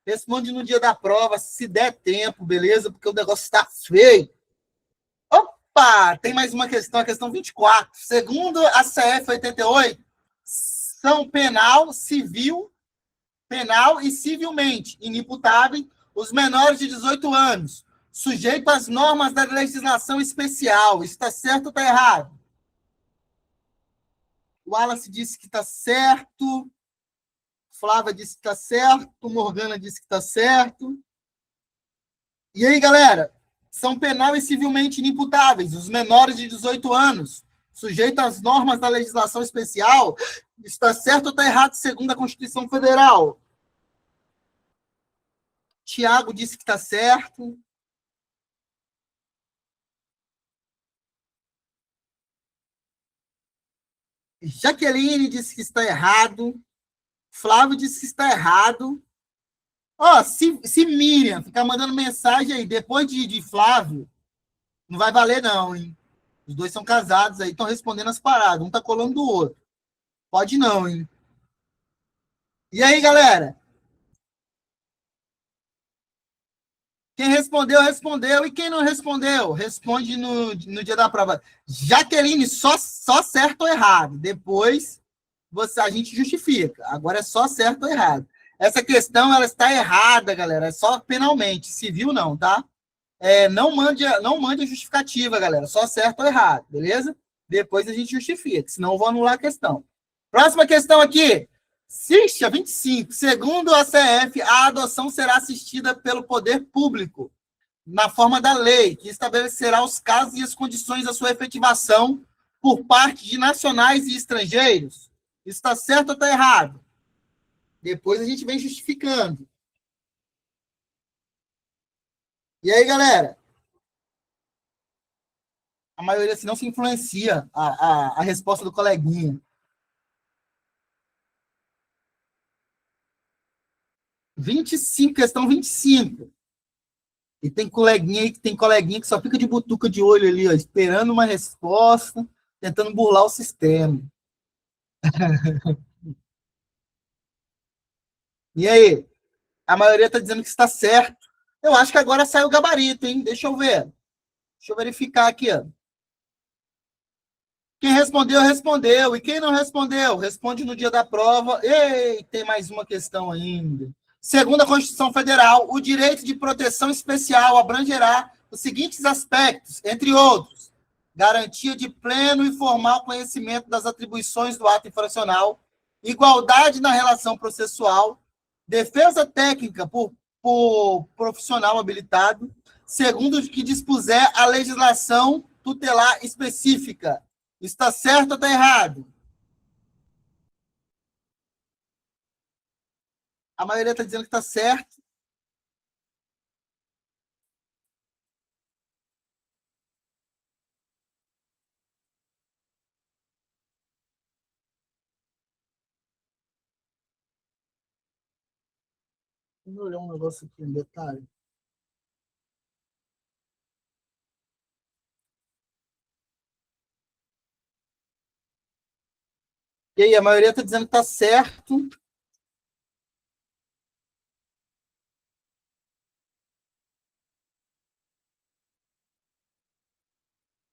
Responde no dia da prova, se der tempo, beleza? Porque o negócio está feio. Opa! Tem mais uma questão, a questão 24. Segundo a CF 88, são penal e civilmente inimputáveis os menores de 18 anos, sujeito às normas da legislação especial. Está certo ou está errado? O Wallace disse que está certo. Flávia disse que está certo. Morgana disse que está certo. E aí, galera? São penal e civilmente inimputáveis os menores de 18 anos, sujeito às normas da legislação especial. Está certo ou está errado segundo a Constituição Federal? Tiago disse que está certo. Jaqueline disse que está errado. Flávio disse que está errado. Ó, se Miriam ficar mandando mensagem aí depois de Flávio, não vai valer, não, hein? Os dois são casados aí, estão respondendo as paradas. Um tá colando do outro. Pode não, hein? E aí, galera? Quem respondeu, respondeu. E quem não respondeu, responde no dia da prova. Jaqueline, só certo ou errado. Depois a gente justifica. Agora é só certo ou errado. Essa questão ela está errada, galera. É só penalmente. Civil não, tá? Não mande a justificativa, galera. Só certo ou errado, beleza? Depois a gente justifica, senão eu vou anular a questão. Próxima questão aqui. Cixa 25. Segundo a CF, a adoção será assistida pelo poder público, na forma da lei, que estabelecerá os casos e as condições da sua efetivação por parte de nacionais e estrangeiros. Isso está certo ou está errado? Depois a gente vem justificando. E aí, galera? A maioria se não se influencia a resposta do coleguinha. 25, questão 25. E tem coleguinha que só fica de butuca de olho ali, ó, esperando uma resposta, tentando burlar o sistema. E aí? A maioria está dizendo que está certo. Eu acho que agora saiu o gabarito, hein? Deixa eu ver. Deixa eu verificar aqui, ó. Quem respondeu, respondeu. E quem não respondeu, responde no dia da prova. Ei, tem mais uma questão ainda. Segundo a Constituição Federal, o direito de proteção especial abrangerá os seguintes aspectos, entre outros: garantia de pleno e formal conhecimento das atribuições do ato infracional, igualdade na relação processual, defesa técnica por profissional habilitado, segundo o que dispuser a legislação tutelar específica. Está certo ou está errado? A maioria está dizendo que está certo. Vamos olhar um negócio aqui, um detalhe. E aí, a maioria está dizendo que está certo.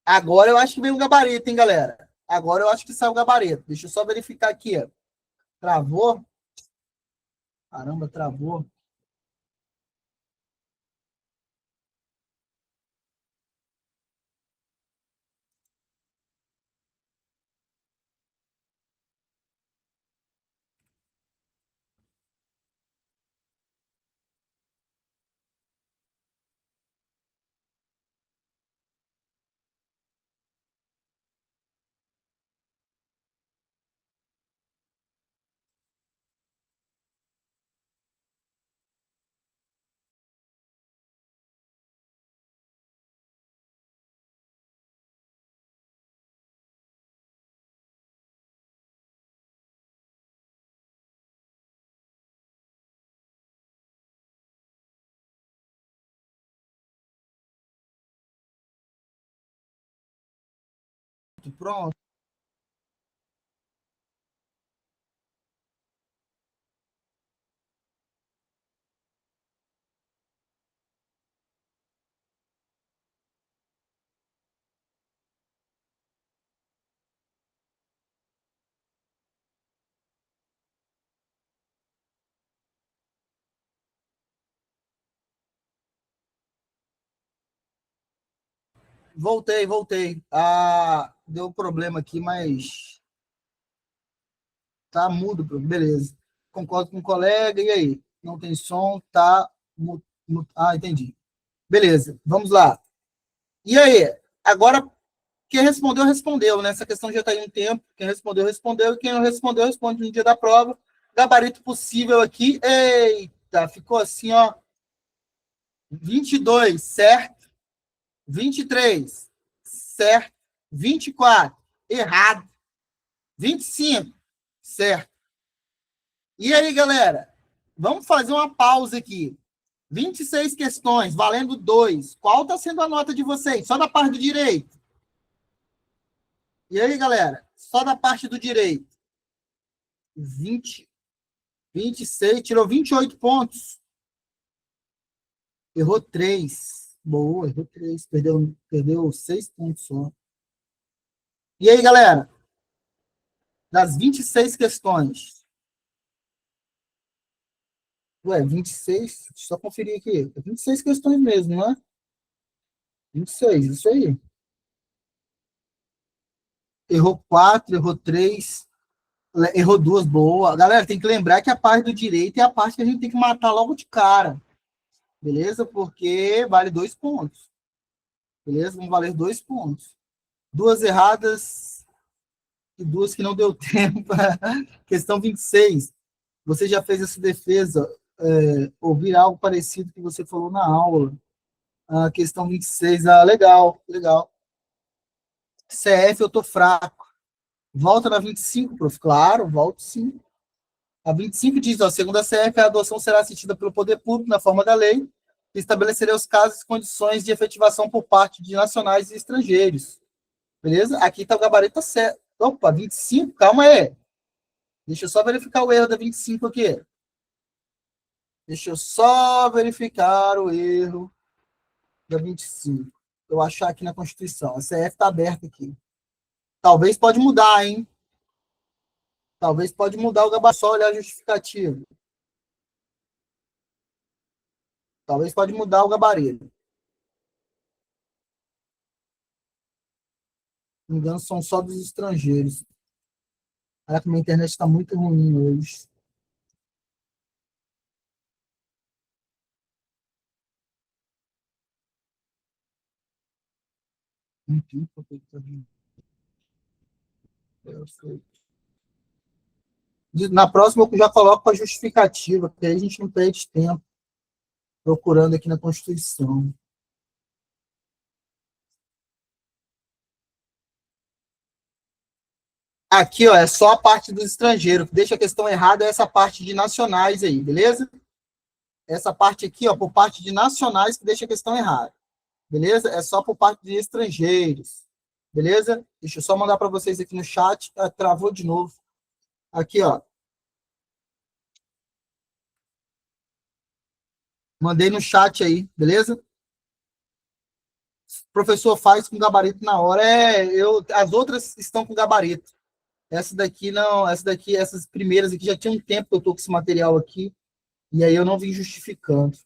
Agora eu acho que veio o gabarito, hein, galera? Agora eu acho que saiu o gabarito. Deixa eu só verificar aqui. Ó. Travou? Caramba, travou. Pronto. Voltei. Deu problema aqui, mas tá mudo, beleza. Concordo com o colega, e aí? Não tem som, tá. Entendi. Beleza, vamos lá. E aí? Agora, quem respondeu, respondeu, né? Essa questão já está em um tempo. Quem respondeu, respondeu. E quem não respondeu, responde no dia da prova. Gabarito possível aqui. Eita, ficou assim, ó. 22, certo? 23, certo? 24, errado. 25, certo? E aí, galera? Vamos fazer uma pausa aqui. 26 questões, valendo 2. Qual está sendo a nota de vocês? Só da parte do direito. E aí, galera? Só da parte do direito. 26, tirou 28 pontos. Errou 3. Boa, errou 3. Perdeu 6 pontos só. E aí, galera? Das 26 questões. Ué, 26? Só conferir aqui. 26 questões mesmo, não é? 26, isso aí. Errou 4, errou 3, errou 2, boa. Galera, tem que lembrar que a parte do direito é a parte que a gente tem que matar logo de cara. Beleza? Porque vale 2 pontos. Beleza? Vão valer 2 pontos. 2 erradas e 2 que não deu tempo. Questão 26. Você já fez essa defesa, ouvir algo parecido que você falou na aula. A questão 26, legal. CF, eu tô fraco. Volta na 25, prof. Claro, volto sim. A 25 diz, ó, segundo a CF, a adoção será assistida pelo poder público na forma da lei, que estabelecerá os casos e condições de efetivação por parte de nacionais e estrangeiros. Beleza? Aqui tá o gabarito certo. Opa, 25, calma aí. Deixa eu só verificar o erro da 25 aqui. Deixa eu só verificar o erro da 25. Eu achar aqui na Constituição. A CF está aberta aqui. Talvez pode mudar, hein? Talvez pode mudar o gabarito. Só olhar a justificativa. Talvez pode mudar o gabarito. Não me engano, são só dos estrangeiros. Caraca, minha internet está muito ruim hoje. Na próxima eu já coloco a justificativa, porque aí a gente não perde tempo procurando aqui na Constituição. Aqui, ó, é só a parte dos estrangeiros. Deixa a questão errada é essa parte de nacionais aí, beleza? Essa parte aqui, ó, por parte de nacionais que deixa a questão errada. Beleza? É só por parte de estrangeiros. Beleza? Deixa eu só mandar para vocês aqui no chat. Travou de novo. Aqui, ó. Mandei no chat aí, beleza? O professor faz com gabarito na hora. As outras estão com gabarito. Essa daqui não, essas primeiras aqui já tinha um tempo que eu tô com esse material aqui, e aí eu não vim justificando.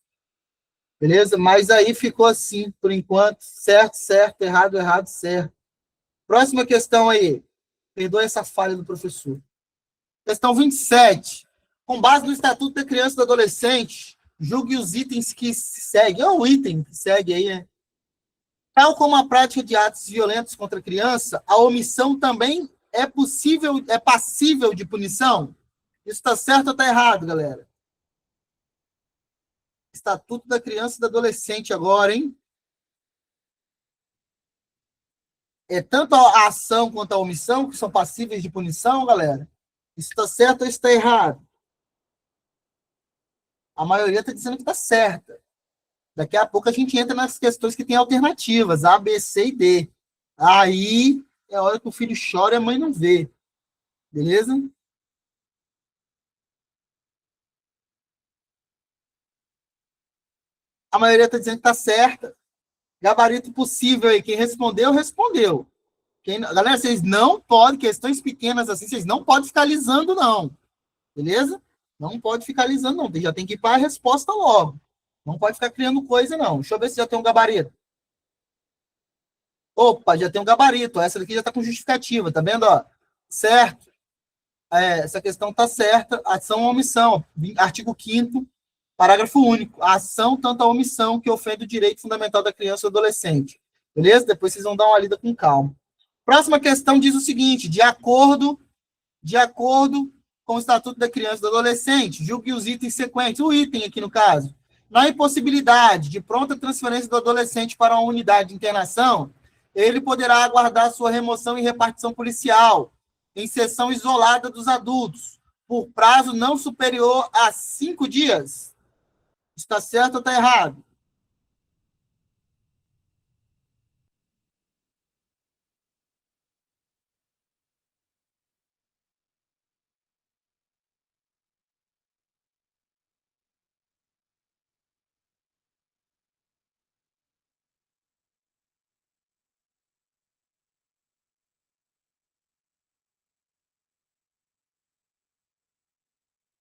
Beleza? Mas aí ficou assim, por enquanto, certo, errado, certo. Próxima questão aí. Perdoa essa falha do professor. Questão 27. Com base no Estatuto da Criança e do Adolescente, julgue os itens que se seguem. É o item que segue aí, né? Tal como a prática de atos violentos contra a criança, a omissão também é passível de punição? Isso está certo ou está errado, galera? Estatuto da Criança e do Adolescente agora, hein? É tanto a ação quanto a omissão que são passíveis de punição, galera? Isso está certo ou está errado? A maioria está dizendo que está certa. Daqui a pouco a gente entra nas questões que tem alternativas, A, B, C e D. Aí é a hora que o filho chora e a mãe não vê. Beleza? A maioria está dizendo que está certa. Gabarito possível aí. Quem respondeu, respondeu. Galera, vocês não podem, questões pequenas assim, vocês não podem ficar lisando, não. Beleza? Não pode ficar lisando, não. Já tem que ir para a resposta logo. Não pode ficar criando coisa, não. Deixa eu ver se já tem um gabarito. Opa, já tem um gabarito. Essa daqui já está com justificativa, tá vendo? Ó? Certo. Essa questão está certa. Ação ou omissão. Artigo 5º, parágrafo único. A ação, tanto a omissão, que ofende o direito fundamental da criança ou adolescente. Beleza? Depois vocês vão dar uma lida com calma. Próxima questão diz o seguinte: de acordo com o Estatuto da Criança e do Adolescente, julgue os itens sequentes, o item aqui no caso, na impossibilidade de pronta transferência do adolescente para uma unidade de internação, ele poderá aguardar sua remoção e repartição policial em sessão isolada dos adultos, por prazo não superior a 5 dias. Está certo ou está errado?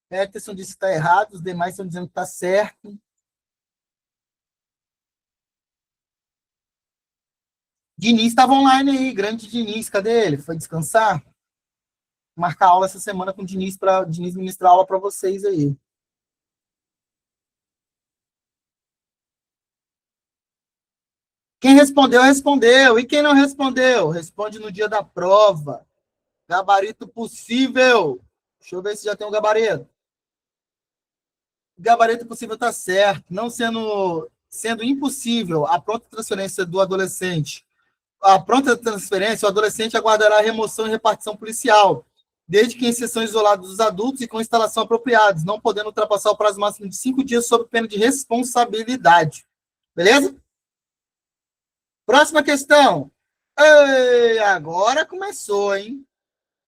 Peterson disse que está errado, os demais estão dizendo que está certo. Diniz estava online aí, grande Diniz, cadê ele? Foi descansar? Marcar aula essa semana com o Diniz para o Diniz ministrar aula para vocês aí. Quem respondeu, respondeu. E quem não respondeu? Responde no dia da prova. Gabarito possível. Deixa eu ver se já tem um gabarito. Gabarito possível está certo. Não sendo impossível a pronta transferência do adolescente. A pronta transferência, o adolescente aguardará a remoção e repartição policial, desde que em sessão isolada dos adultos e com instalação apropriados, não podendo ultrapassar o prazo máximo de 5 dias sob pena de responsabilidade. Beleza? Próxima questão. Ei, agora começou, hein?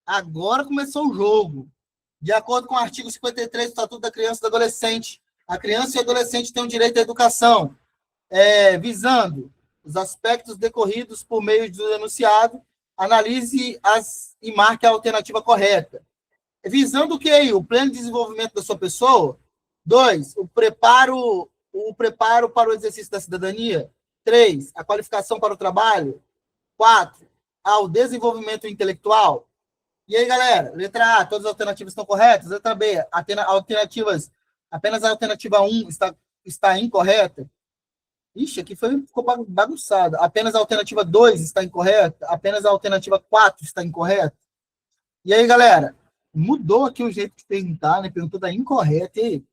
Agora começou o jogo. De acordo com o artigo 53 do Estatuto da Criança e do Adolescente, a criança e o adolescente têm o direito à educação, visando os aspectos decorridos por meio do enunciado, analise e marque a alternativa correta. Visando o quê? O pleno desenvolvimento da sua pessoa. 2, o preparo para o exercício da cidadania. 3, a qualificação para o trabalho. 4, ao desenvolvimento intelectual. E aí, galera? Letra A, todas as alternativas estão corretas? Letra B, apenas a alternativa 1 está incorreta? Ixi, aqui ficou bagunçado. Apenas a alternativa 2 está incorreta? Apenas a alternativa 4 está incorreta? E aí, galera? Mudou aqui o jeito de perguntar, né? Perguntou da incorreta. E aí?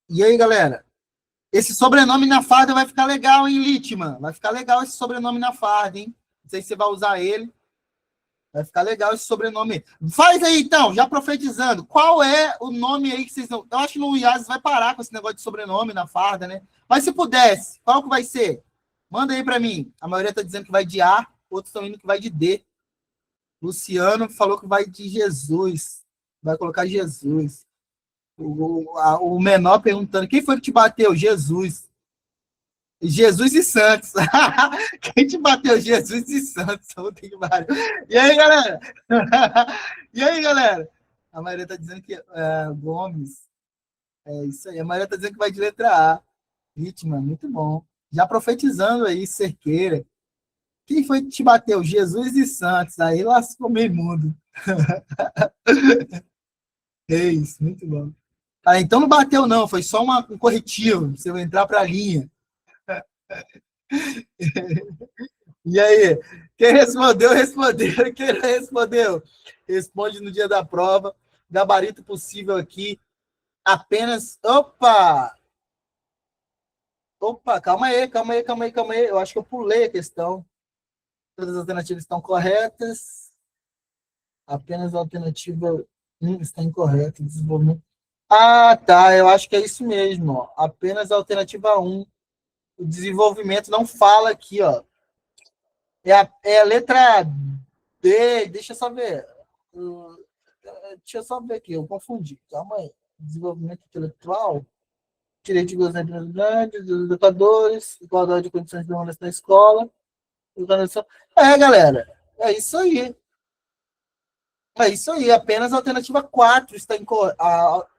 E aí, galera? Esse sobrenome na farda vai ficar legal, hein, Litman? Vai ficar legal esse sobrenome na farda, hein? Não sei se você vai usar ele. Vai ficar legal esse sobrenome. Faz aí, então, já profetizando. Qual é o nome aí que vocês não... Eu acho que no IAS vai parar com esse negócio de sobrenome na farda, né? Mas se pudesse, qual que vai ser? Manda aí para mim. A maioria está dizendo que vai de A, outros estão indo que vai de D. Luciano falou que vai de Jesus. Vai colocar Jesus. O menor perguntando, quem foi que te bateu? Jesus. Jesus e Santos. Quem te bateu? Jesus e Santos. E aí, galera? E aí, galera? A maioria está dizendo que Gomes. É isso aí. A maioria está dizendo que vai de letra A. Vítima, muito bom. Já profetizando aí, Cerqueira. Quem foi que te bateu? Jesus e Santos. Aí lascou meio mundo. É isso, muito bom. Ah, então não bateu, não. Foi só um corretivo. Você vai entrar para a linha. E aí? Quem respondeu, respondeu. Quem não respondeu, responde no dia da prova. Gabarito possível aqui. Apenas. Opa! Opa, calma aí, calma aí, calma aí, calma aí. Eu acho que eu pulei a questão. Todas as alternativas estão corretas. Apenas a alternativa 1 está incorreta. Desenvolvimento. Ah, tá. Eu acho que é isso mesmo. Ó. Apenas a alternativa 1. O desenvolvimento não fala aqui, ó. É a letra B. Deixa eu só ver. Deixa eu só ver aqui, eu confundi. Calma aí. Desenvolvimento intelectual, direito de governabilidade dos educadores, igualdade de condições de honras na escola, organização. Galera, é isso aí. É isso aí, apenas a alternativa 4 está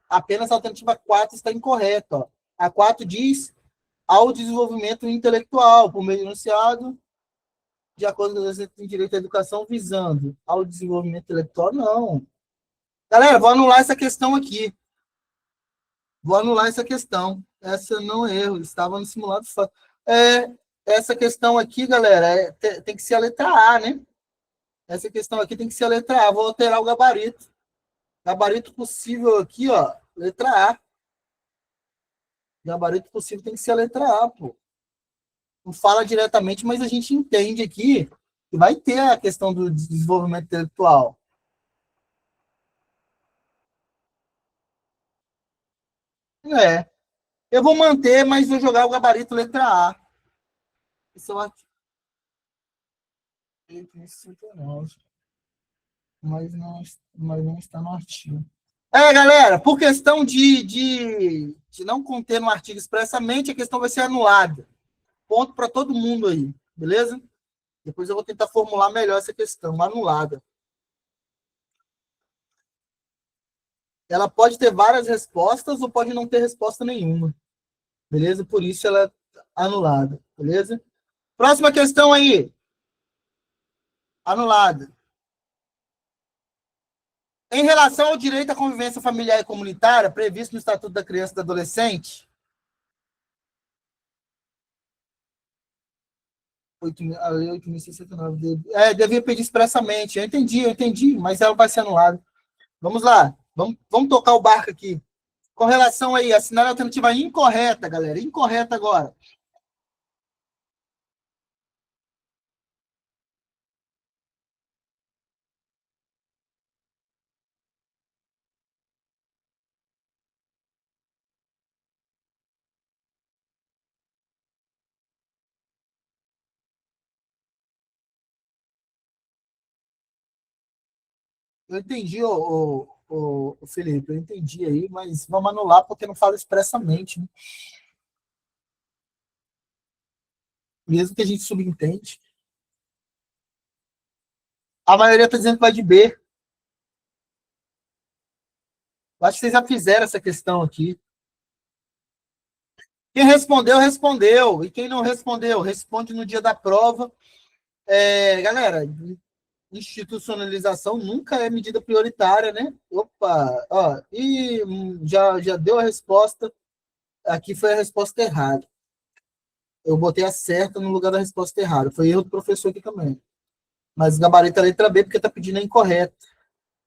apenas a alternativa 4 está incorreta. Ó. A 4 diz ao desenvolvimento intelectual, por meio do enunciado, de acordo com a lei tem direito à educação, visando ao desenvolvimento intelectual, não. Galera, vou anular essa questão aqui. Vou anular essa questão. Essa não é erro, estava no simulado. É, essa questão aqui, galera, tem que ser a letra A, né? Essa questão aqui tem que ser a letra A. Vou alterar o gabarito. Gabarito possível aqui, ó, letra A. Gabarito possível tem que ser a letra A, pô. Não fala diretamente, mas a gente entende aqui que vai ter a questão do desenvolvimento intelectual. É. Eu vou manter, mas vou jogar o gabarito letra A. Esse é o artigo 159, mas não está no artigo. Galera, por questão de não conter no artigo expressamente, a questão vai ser anulada. Ponto para todo mundo aí, beleza? Depois eu vou tentar formular melhor essa questão, anulada. Ela pode ter várias respostas ou pode não ter resposta nenhuma, beleza? Por isso ela é anulada, beleza? Próxima questão aí. Anulada. Em relação ao direito à convivência familiar e comunitária, previsto no Estatuto da Criança e do Adolescente, a Lei 8.069, devia pedir expressamente. Eu entendi, mas ela vai ser anulada. Vamos lá, vamos tocar o barco aqui. Com relação aí, assinar a alternativa incorreta, galera, incorreta agora. Eu entendi, o Felipe, eu entendi aí, mas vamos anular porque não fala expressamente, né? Mesmo que a gente subentende. A maioria está dizendo que vai de B. Eu acho que vocês já fizeram essa questão aqui. Quem respondeu, respondeu. E quem não respondeu, responde no dia da prova. Galera, institucionalização nunca é medida prioritária, né? Opa, ó, e já deu a resposta. Aqui foi a resposta errada. Eu botei a certa no lugar da resposta errada. Foi erro do professor aqui também. Mas gabarito a letra B porque está pedindo a incorreta.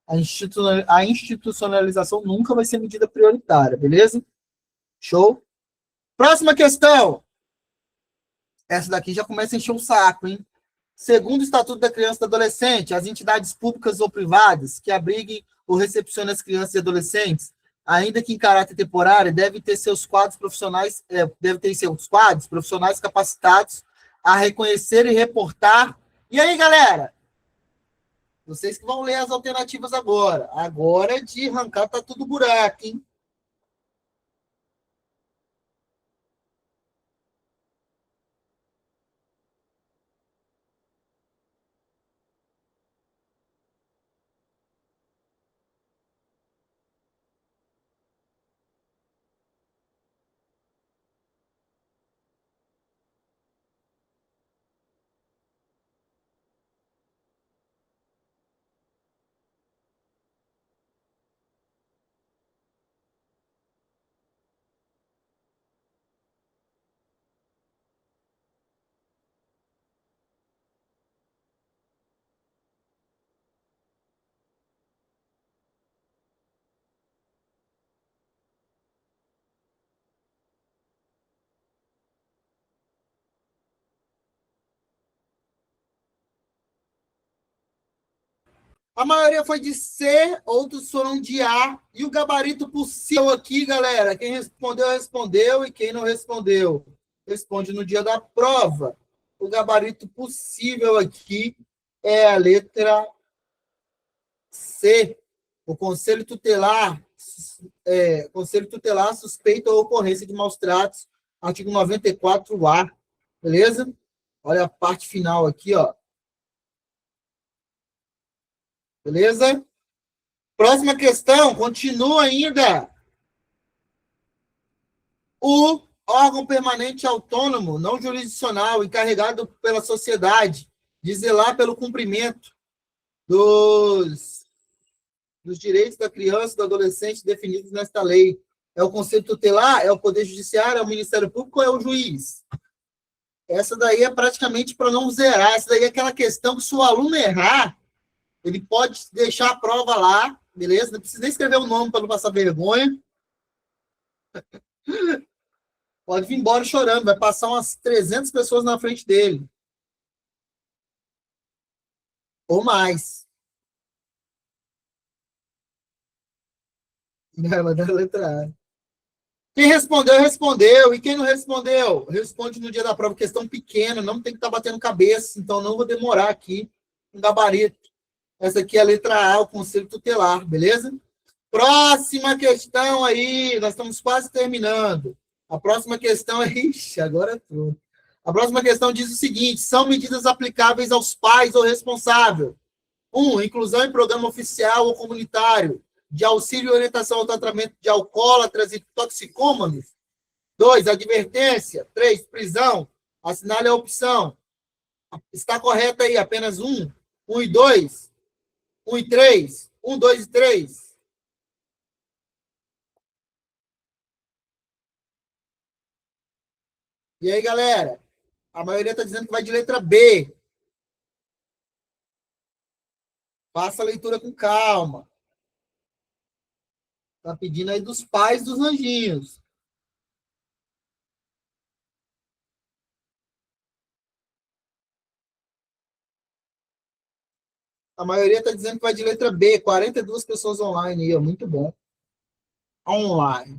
A institucionalização nunca vai ser medida prioritária, beleza? Show? Próxima questão. Essa daqui já começa a encher o saco, hein? Segundo o Estatuto da Criança e do Adolescente, as entidades públicas ou privadas que abriguem ou recepcionem as crianças e adolescentes, ainda que em caráter temporário, devem ter seus quadros profissionais, capacitados a reconhecer e reportar. E aí, galera? Vocês que vão ler as alternativas agora. Agora de arrancar tá tudo buraco, hein? A maioria foi de C, outros foram de A. E o gabarito possível aqui, galera, quem respondeu, respondeu. E quem não respondeu, responde no dia da prova. O gabarito possível aqui é a letra C. O Conselho Tutelar suspeita a ocorrência de maus tratos, artigo 94A. Beleza? Olha a parte final aqui, ó. Beleza? Próxima questão, continua ainda. O órgão permanente autônomo, não jurisdicional, encarregado pela sociedade de zelar pelo cumprimento dos direitos da criança e do adolescente definidos nesta lei. É o Conselho Tutelar, é o Poder Judiciário, é o Ministério Público ou é o juiz? Essa daí é praticamente para não zerar. Essa daí é aquela questão que se o aluno errar, ele pode deixar a prova lá, beleza? Não precisa nem escrever o nome para não passar vergonha. Pode vir embora chorando, vai passar umas 300 pessoas na frente dele. Ou mais. Vai mandar a letra A. Quem respondeu, respondeu. E quem não respondeu, responde no dia da prova. Questão pequena, não tem que estar batendo cabeça, então não vou demorar aqui um gabarito. Essa aqui é a letra A, o Conselho Tutelar, beleza? Próxima questão aí, nós estamos quase terminando. A próxima questão é. Ixi, agora é tudo. A próxima questão diz o seguinte: são medidas aplicáveis aos pais ou responsável. 1. Inclusão em programa oficial ou comunitário de auxílio e orientação ao tratamento de alcoólatras e toxicômanos. 2. Advertência. 3. Prisão. Assinale a opção. Está correta aí apenas 1. 1 e 2. 1 e 3. 1, 2 e 3. E aí, galera? A maioria está dizendo que vai de letra B. Faça a leitura com calma. Está pedindo aí dos pais dos anjinhos. A maioria está dizendo que vai de letra B. 42 pessoas online aí, ó. Muito bom. Online.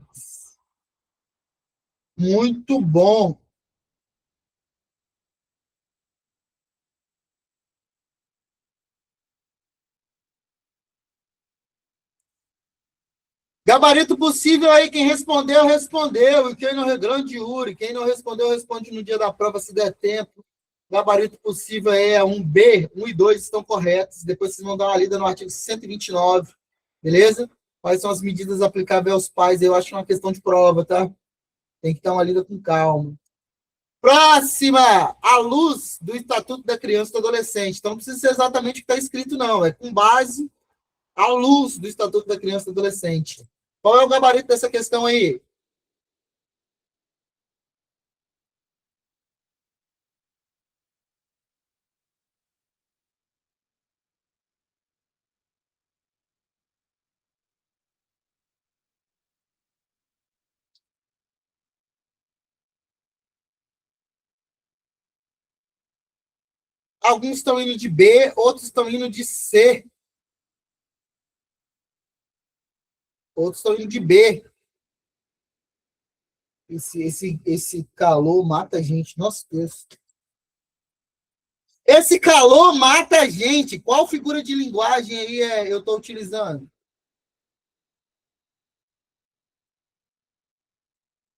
Muito bom. Gabarito possível aí, quem respondeu, respondeu. E quem não, grande Yuri, quem não respondeu, responde no dia da prova, se der tempo. Gabarito possível é 1B, 1 e 2 estão corretos. Depois vocês vão dar uma lida no artigo 129, beleza? Quais são as medidas aplicáveis aos pais? Eu acho que é uma questão de prova, tá? Tem que dar uma lida com calma. Próxima! À luz do Estatuto da Criança e do Adolescente. Então, não precisa ser exatamente o que está escrito, não. É com base à luz do Estatuto da Criança e do Adolescente. Qual é o gabarito dessa questão aí? Alguns estão indo de B, outros estão indo de C. Outros estão indo de B. Esse calor mata a gente. Nossa Deus. Esse calor mata a gente. Qual figura de linguagem aí eu estou utilizando?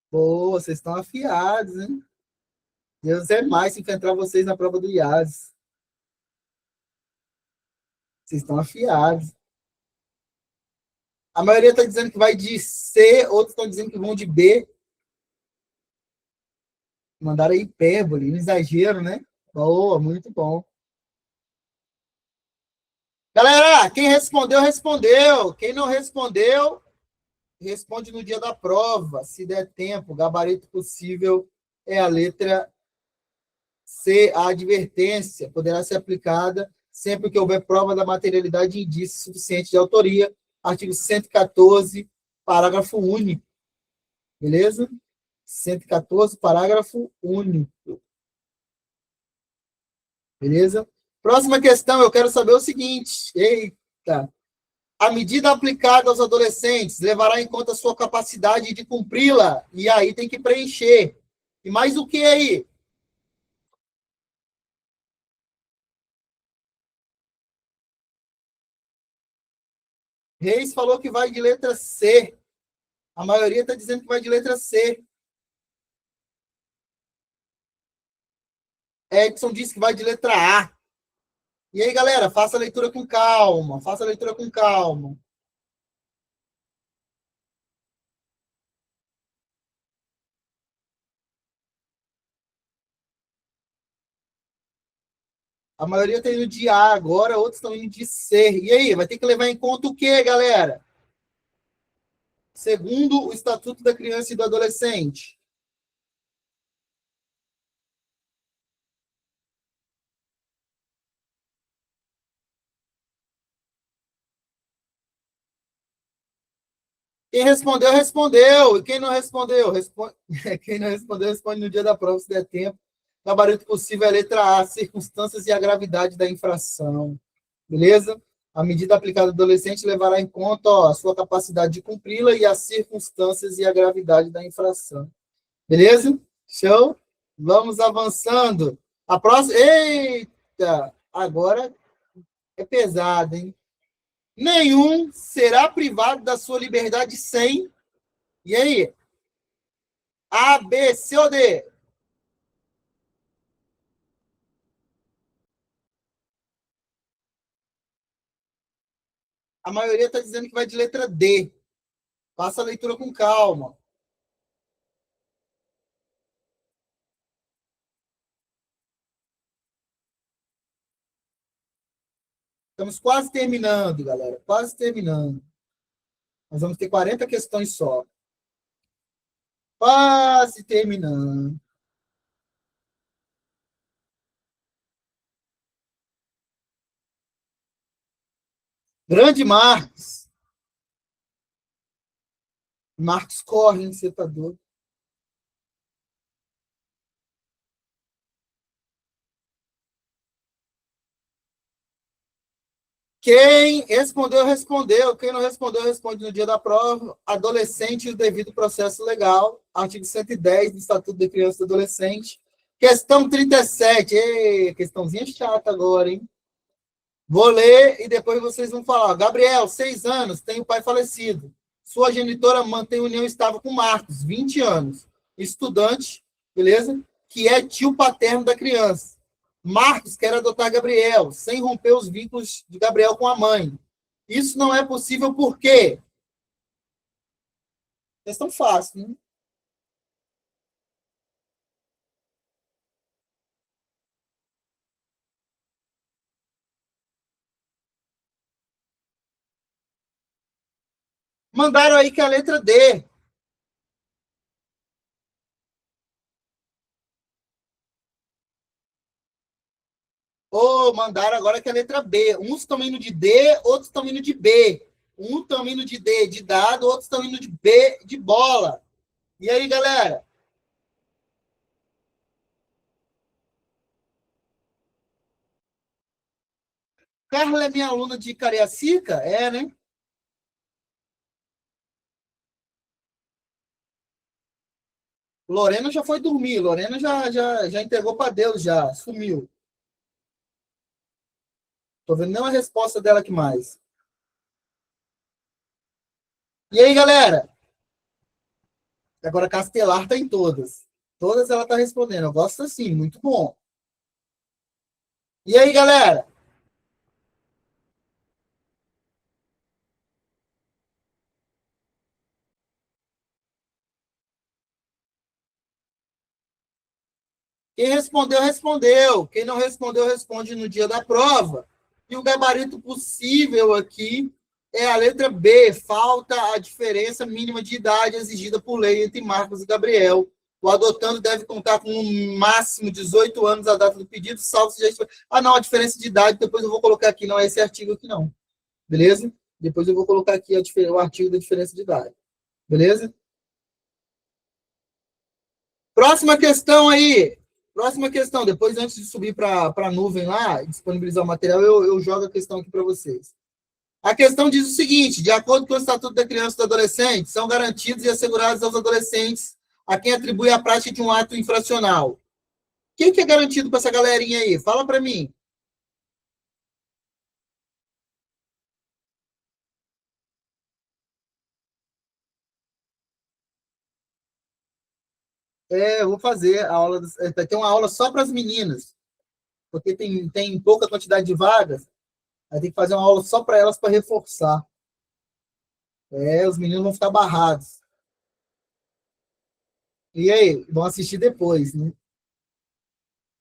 Pô, vocês estão afiados, hein? Deus é mais se enfrentar vocês na prova do IAS. Vocês estão afiados. A maioria está dizendo que vai de C, outros estão dizendo que vão de B. Mandaram aí hipérbole, um exagero, né? Boa, muito bom. Galera, quem respondeu, respondeu. Quem não respondeu, responde no dia da prova, se der tempo. O gabarito possível é a letra C, a advertência. Poderá ser aplicada sempre que houver prova da materialidade de indício suficiente de autoria. Artigo 114, parágrafo único. Beleza? 114, parágrafo único. Beleza? Próxima questão, eu quero saber o seguinte. Eita. A medida aplicada aos adolescentes levará em conta a sua capacidade de cumpri-la. E aí tem que preencher. E mais o que aí? Reis falou que vai de letra C. A maioria está dizendo que vai de letra C. Edson disse que vai de letra A. E aí, galera, faça a leitura com calma. Faça a leitura com calma. A maioria está indo de A agora, outros estão indo de C. E aí, vai ter que levar em conta o quê, galera? Segundo o Estatuto da Criança e do Adolescente. Quem respondeu, respondeu. E quem não respondeu, responde. Quem não respondeu, responde no dia da prova, se der tempo. Gabarito possível é a letra A, circunstâncias e a gravidade da infração. Beleza? A medida aplicada ao adolescente levará em conta a sua capacidade de cumpri-la e as circunstâncias e a gravidade da infração. Beleza? Show? Vamos avançando. A próxima. Eita! Agora é pesado, hein? Nenhum será privado da sua liberdade sem. E aí? A, B, C ou D? A maioria está dizendo que vai de letra D. Faça a leitura com calma. Estamos quase terminando, galera. Quase terminando. Nós vamos ter 40 questões só. Quase terminando. Grande Marcos. Marcos corre, hein? Você tá doido. Quem respondeu, respondeu. Quem não respondeu, responde no dia da prova. Adolescente e o devido processo legal. Artigo 110 do Estatuto da Criança e do Adolescente. Questão 37. Ei, questãozinha chata agora, hein? Vou ler e depois vocês vão falar. Gabriel, 6 anos, tem o pai falecido. Sua genitora mantém união estável com Marcos, 20 anos. Estudante, beleza? Que é tio paterno da criança. Marcos quer adotar Gabriel, sem romper os vínculos de Gabriel com a mãe. Isso não é possível por quê? Questão fácil, né? Mandaram aí que é a letra D. Ou mandaram agora que é a letra B. Uns estão indo de D, outros estão indo de B. Um estão indo de D de dado, outros estão indo de B de bola. E aí, galera? Carla é minha aluna de Cariacica? É, né? Lorena já foi dormir. Lorena já entregou para Deus, já. Sumiu. Tô vendo nenhuma resposta dela aqui mais. E aí, galera? Agora, Castelar tá em todas. Todas ela tá respondendo. Eu gosto assim, muito bom. E aí, galera? Quem respondeu, respondeu. Quem não respondeu, responde no dia da prova. E o gabarito possível aqui é a letra B. Falta a diferença mínima de idade exigida por lei entre Marcos e Gabriel. O adotando deve contar com no máximo 18 anos a data do pedido, salvo se já... Ah, não, a diferença de idade, depois eu vou colocar aqui, não é esse artigo aqui, não. Beleza? Depois eu vou colocar aqui o artigo da diferença de idade. Beleza? Próxima questão aí. Próxima questão. Depois, antes de subir para a nuvem lá, disponibilizar o material, eu jogo a questão aqui para vocês. A questão diz o seguinte: de acordo com o Estatuto da Criança e do Adolescente, são garantidos e assegurados aos adolescentes a quem atribui a prática de um ato infracional. O que é garantido para essa galerinha aí? Fala para mim. É, eu vou fazer a aula. Vai ter uma aula só para as meninas, porque tem pouca quantidade de vagas. Aí tem que fazer uma aula só para elas para reforçar. É, os meninos vão ficar barrados. E aí, vão assistir depois, né?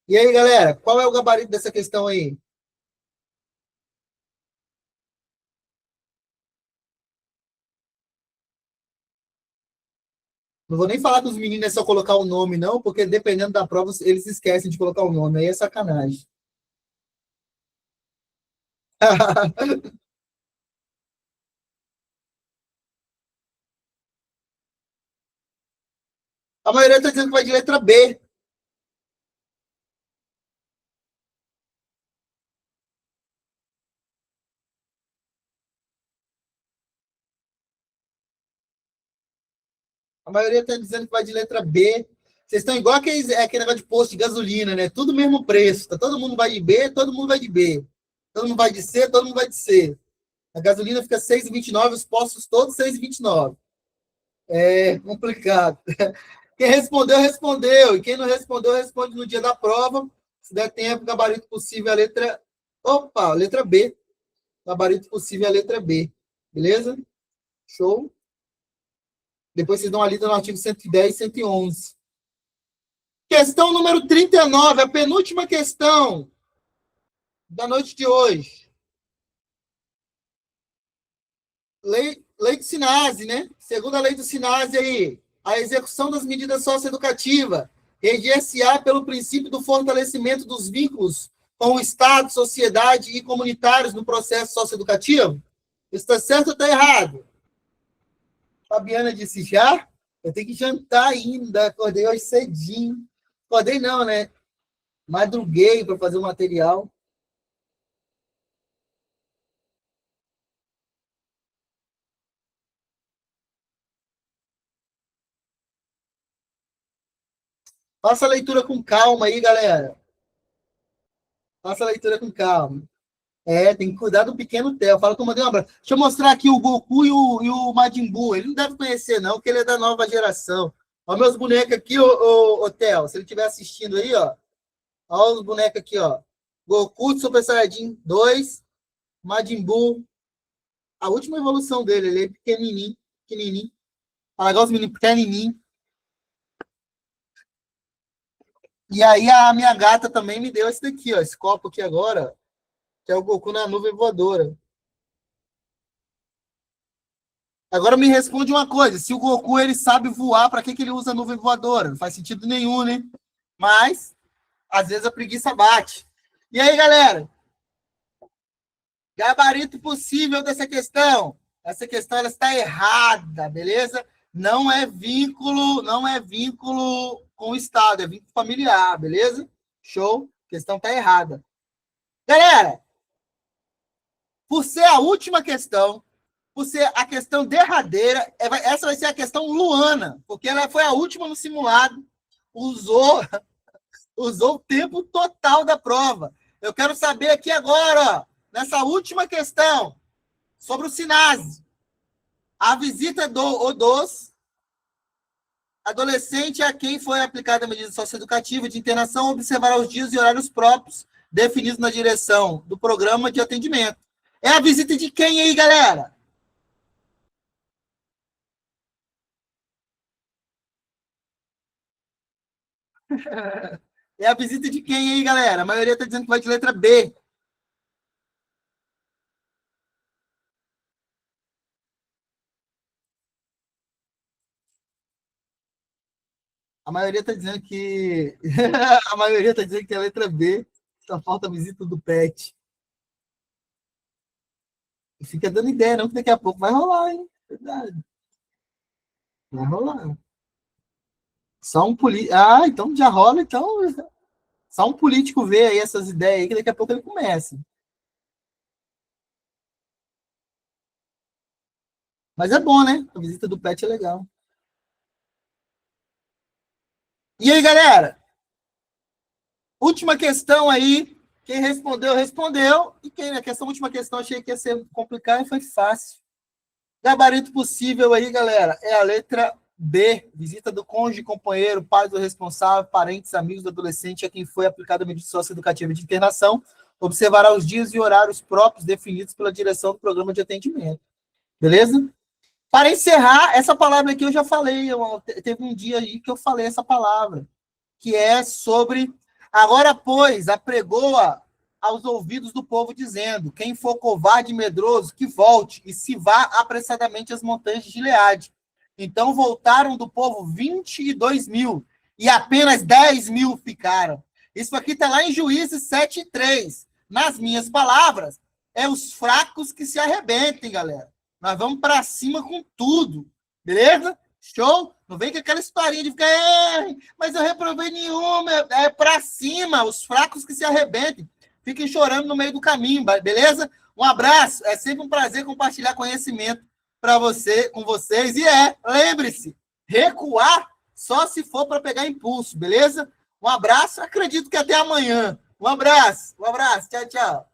E aí, galera, qual é o gabarito dessa questão aí? Não vou nem falar dos meninos é só colocar o nome, não, porque dependendo da prova, eles esquecem de colocar o nome. Aí é sacanagem. A maioria está dizendo que vai de letra B. A maioria está dizendo que vai de letra B. Vocês estão igual aquele negócio de posto de gasolina, né? Tudo mesmo preço. Tá? Todo mundo vai de B, todo mundo vai de B. Todo mundo vai de C, todo mundo vai de C. A gasolina fica 6,29, os postos todos 6,29. É complicado. Quem respondeu, respondeu. E quem não respondeu, responde no dia da prova. Se der tempo, gabarito possível a letra. Opa, letra B. Gabarito possível a letra B. Beleza? Show. Depois vocês dão uma lida no artigo 110 e 111. Questão número 39, a penúltima questão da noite de hoje. Lei do Sinase, né? Segundo a lei do Sinase aí, a execução das medidas socioeducativas reger-se-á pelo princípio do fortalecimento dos vínculos com o Estado, sociedade e comunitários no processo socioeducativo. Está certo ou está errado? Fabiana disse já. Eu tenho que jantar ainda. Acordei hoje cedinho. Acordei não, né? Madruguei para fazer o material. Faça a leitura com calma aí, galera. Faça a leitura com calma. É, tem que cuidar do pequeno Theo. Fala que eu mandei um abraço. Deixa eu mostrar aqui o Goku e o Majin Buu. Ele não deve conhecer, não, porque ele é da nova geração. Olha meus bonecos aqui, ô Theo. Se ele estiver assistindo aí, ó. Olha os bonecos aqui, ó. Goku de Super Saiyajin 2, Majin Buu. A última evolução dele, ele é pequenininho, pequenininho. Fala igual os meninos pequenininhos. E aí a minha gata também me deu esse daqui, ó. Esse copo aqui agora, que é o Goku na nuvem voadora. Agora me responde uma coisa: se o Goku ele sabe voar, para que ele usa nuvem voadora? Não faz sentido nenhum, né? Mas às vezes a preguiça bate. E aí, galera? Gabarito possível dessa questão. Essa questão ela está errada, beleza? Não é vínculo com o Estado, é vínculo familiar, beleza? Show. A questão está errada. Galera, por ser a última questão, por ser a questão derradeira, essa vai ser a questão Luana, porque ela foi a última no simulado, usou, usou o tempo total da prova. Eu quero saber aqui agora, ó, nessa última questão, sobre o Sinase. A visita do ou dos adolescente a quem foi aplicada a medida socioeducativa de internação observará os dias e horários próprios definidos na direção do programa de atendimento. É a visita de quem aí, galera? É a visita de quem aí, galera? A maioria está dizendo que vai de letra B. A maioria está dizendo que. A maioria está dizendo que é a letra B. Só falta a visita do pet. Fica dando ideia, não, que daqui a pouco vai rolar, hein? Verdade. Vai rolar. Só um político. Ah, então já rola, então. Só um político vê aí essas ideias aí, que daqui a pouco ele começa. Mas é bom, né? A visita do pet é legal. E aí, galera? Última questão aí. Quem respondeu, respondeu. E quem na questão, última questão, achei que ia ser complicado e foi fácil. Gabarito possível aí, galera, é a letra B. Visita do cônjuge, companheiro, pai do responsável, parentes, amigos do adolescente a quem foi aplicada a medida socioeducativa de internação. Observará os dias e horários próprios definidos pela direção do programa de atendimento. Beleza? Para encerrar, essa palavra aqui eu já falei. Teve um dia aí que eu falei essa palavra, que é sobre Agora, pois, apregoa aos ouvidos do povo, dizendo: quem for covarde e medroso, que volte e se vá apressadamente às montanhas de Gileade. Então voltaram do povo 22.000, e apenas 10.000 ficaram. Isso aqui está lá em Juízes 7:3. Nas minhas palavras, é os fracos que se arrebentem, galera. Nós vamos para cima com tudo, beleza? Show? Não vem com aquela historinha de ficar, mas eu reprovei nenhuma, é para cima, os fracos que se arrebentem. Fiquem chorando no meio do caminho, beleza? Um abraço, é sempre um prazer compartilhar conhecimento para você, com vocês. E lembre-se, recuar só se for para pegar impulso, beleza? Um abraço, acredito que até amanhã. Um abraço, tchau, tchau.